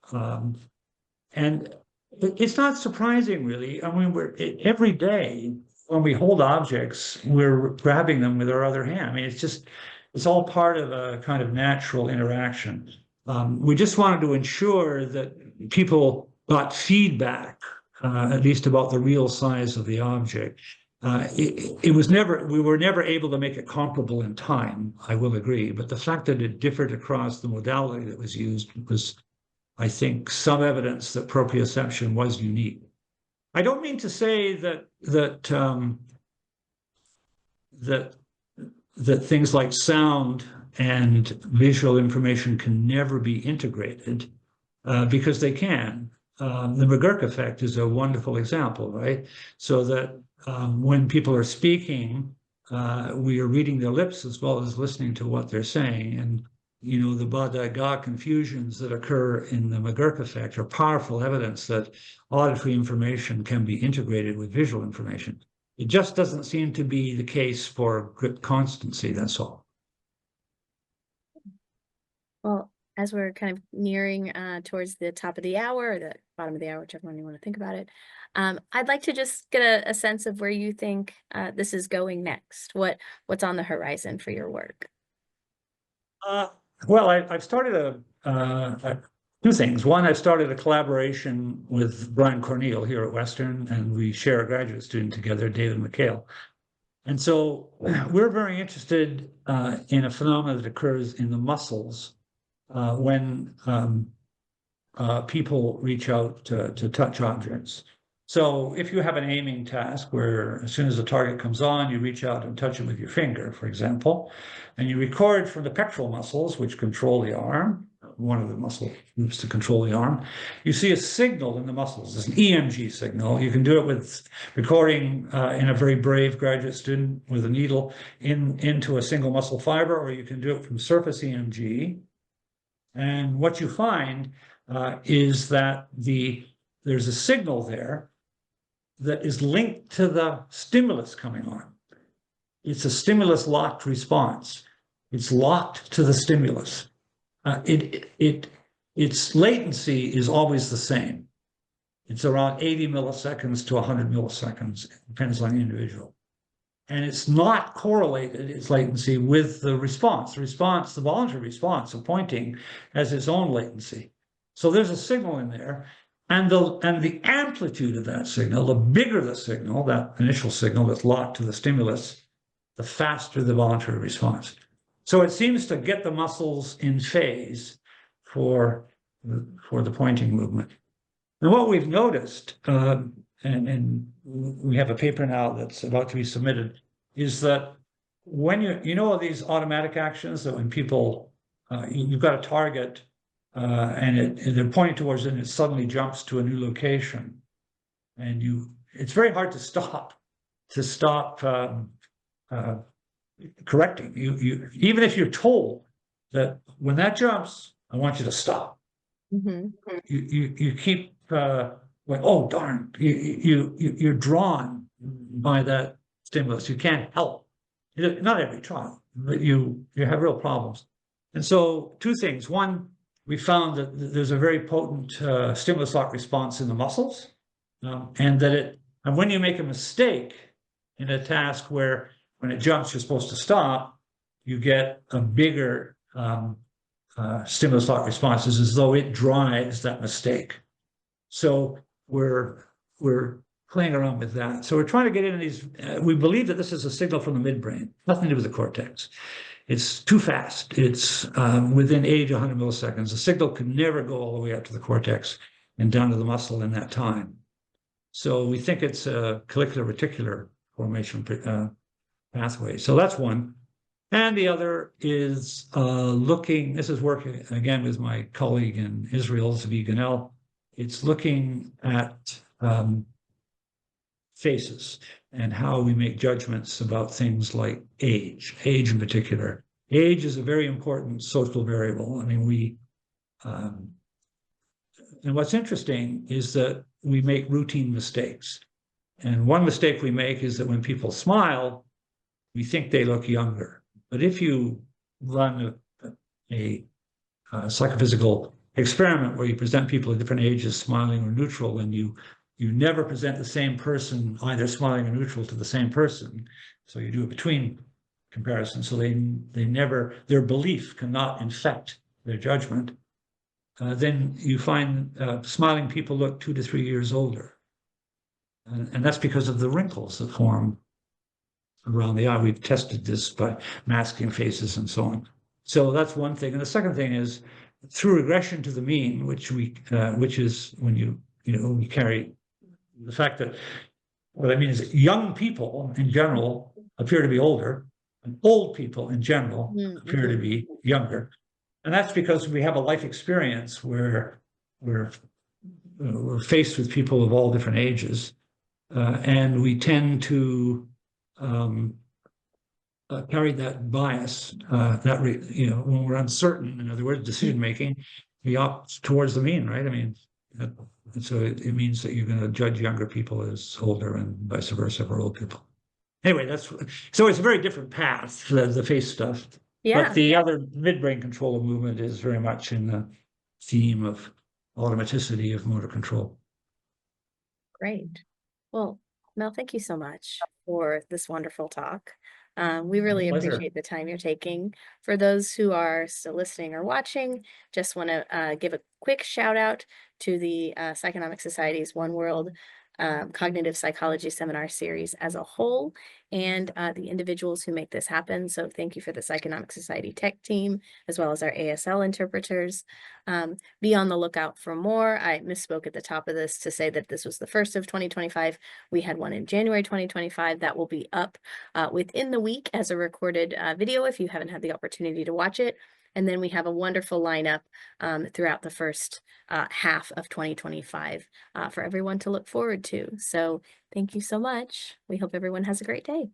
And it's not surprising, really. I mean, every day when we hold objects, we're grabbing them with our other hand. I mean, it's all part of a kind of natural interaction. We just wanted to ensure that people got feedback, at least about the real size of the object. We were never able to make it comparable in time, I will agree, but the fact that it differed across the modality that was used was, I think, some evidence that proprioception was unique. I don't mean to say that things like sound and visual information can never be integrated, because they can. The McGurk effect is a wonderful example, right? So that when people are speaking, we are reading their lips as well as listening to what they're saying. And the ba-da-ga confusions that occur in the McGurk effect are powerful evidence that auditory information can be integrated with visual information. It just doesn't seem to be the case for grip constancy, that's all. Well, as we're kind of nearing towards the top of the hour or the bottom of the hour, whichever one you want to think about it, I'd like to just get a sense of where you think this is going next. What's on the horizon for your work? Uh, well, I've started two things. One, I've started a collaboration with Brian Corneal here at Western, and we share a graduate student together, David McHale. And so we're very interested in a phenomenon that occurs in the muscles when people reach out to touch objects. So if you have an aiming task where as soon as the target comes on, you reach out and touch it with your finger, for example, and you record from the pectoral muscles, which control the arm, one of the muscle groups to control the arm, you see a signal in the muscles. It's an EMG signal. You can do it with recording in a very brave graduate student with a needle into a single muscle fiber, or you can do it from surface EMG. And what you find is that there's a signal there that is linked to the stimulus coming on. It's a stimulus locked response. It's locked to the stimulus. Its latency is always the same. It's around 80 milliseconds to 100 milliseconds. It depends on the individual. And it's not correlated, its latency, with the response. The voluntary response of pointing has its own latency. So there's a signal in there. And the amplitude of that signal, the bigger the signal, that initial signal that's locked to the stimulus, the faster the voluntary response. So it seems to get the muscles in phase for the pointing movement. And what we've noticed, and we have a paper now that's about to be submitted, is that when you know these automatic actions that when people, you've got a target and they're pointing towards it and it suddenly jumps to a new location, and it's very hard to stop correcting. You even if you're told that when that jumps, I want you to stop. Mm-hmm. You keep going, oh darn, you're drawn by that stimulus. You can't help. Not every trial, but you have real problems. And so two things. One, we found that there's a very potent stimulus lock response in the muscles, and when you make a mistake in a task where when it jumps, you're supposed to stop, you get a bigger stimulus lock response, as though it drives that mistake. So we're playing around with that. So we're trying to get into these. We believe that this is a signal from the midbrain, nothing to do with the cortex. It's too fast. It's within 80 to 100 milliseconds. The signal can never go all the way up to the cortex and down to the muscle in that time. So we think it's a collicular reticular formation pathway. So that's one. And the other is this is working again with my colleague in Israel, Goodale. It's looking at faces and how we make judgments about things like age in particular. Age is a very important social variable. I mean, and what's interesting is that we make routine mistakes. And one mistake we make is that when people smile, we think they look younger. But if you run a psychophysical experiment where you present people at different ages smiling or neutral, and you never present the same person either smiling or neutral to the same person, so you do a between comparison, so their belief cannot infect their judgment, then you find smiling people look 2 to 3 years older. And that's because of the wrinkles that form around the eye. We've tested this by masking faces and so on. So that's one thing. And the second thing is through regression to the mean, which is when we carry the fact that what I mean is young people in general appear to be older, and old people in general appear to be younger. And that's because we have a life experience where we're faced with people of all different ages, and we tend to carry that bias, when we're uncertain, in other words, decision making, we opt towards the mean, right? I mean, so it means that you're going to judge younger people as older and vice versa for old people. Anyway, so it's a very different path, the face stuff. Yeah, But the other midbrain control of movement is very much in the theme of automaticity of motor control. great. Well, Mel, thank you so much for this wonderful talk. We really Pleasure. appreciate the time you're taking. For those who are still listening or watching, just want to give a quick shout out to the Psychonomic Society's One World Cognitive Psychology Seminar Series as a whole, and the individuals who make this happen. So thank you for the Psychonomic Society tech team, as well as our ASL interpreters. Be on the lookout for more. I misspoke at the top of this to say that this was the first of 2025. We had one in January 2025 that will be up within the week as a recorded video if you haven't had the opportunity to watch it. And then we have a wonderful lineup throughout the first half of 2025 for everyone to look forward to. So thank you so much. We hope everyone has a great day.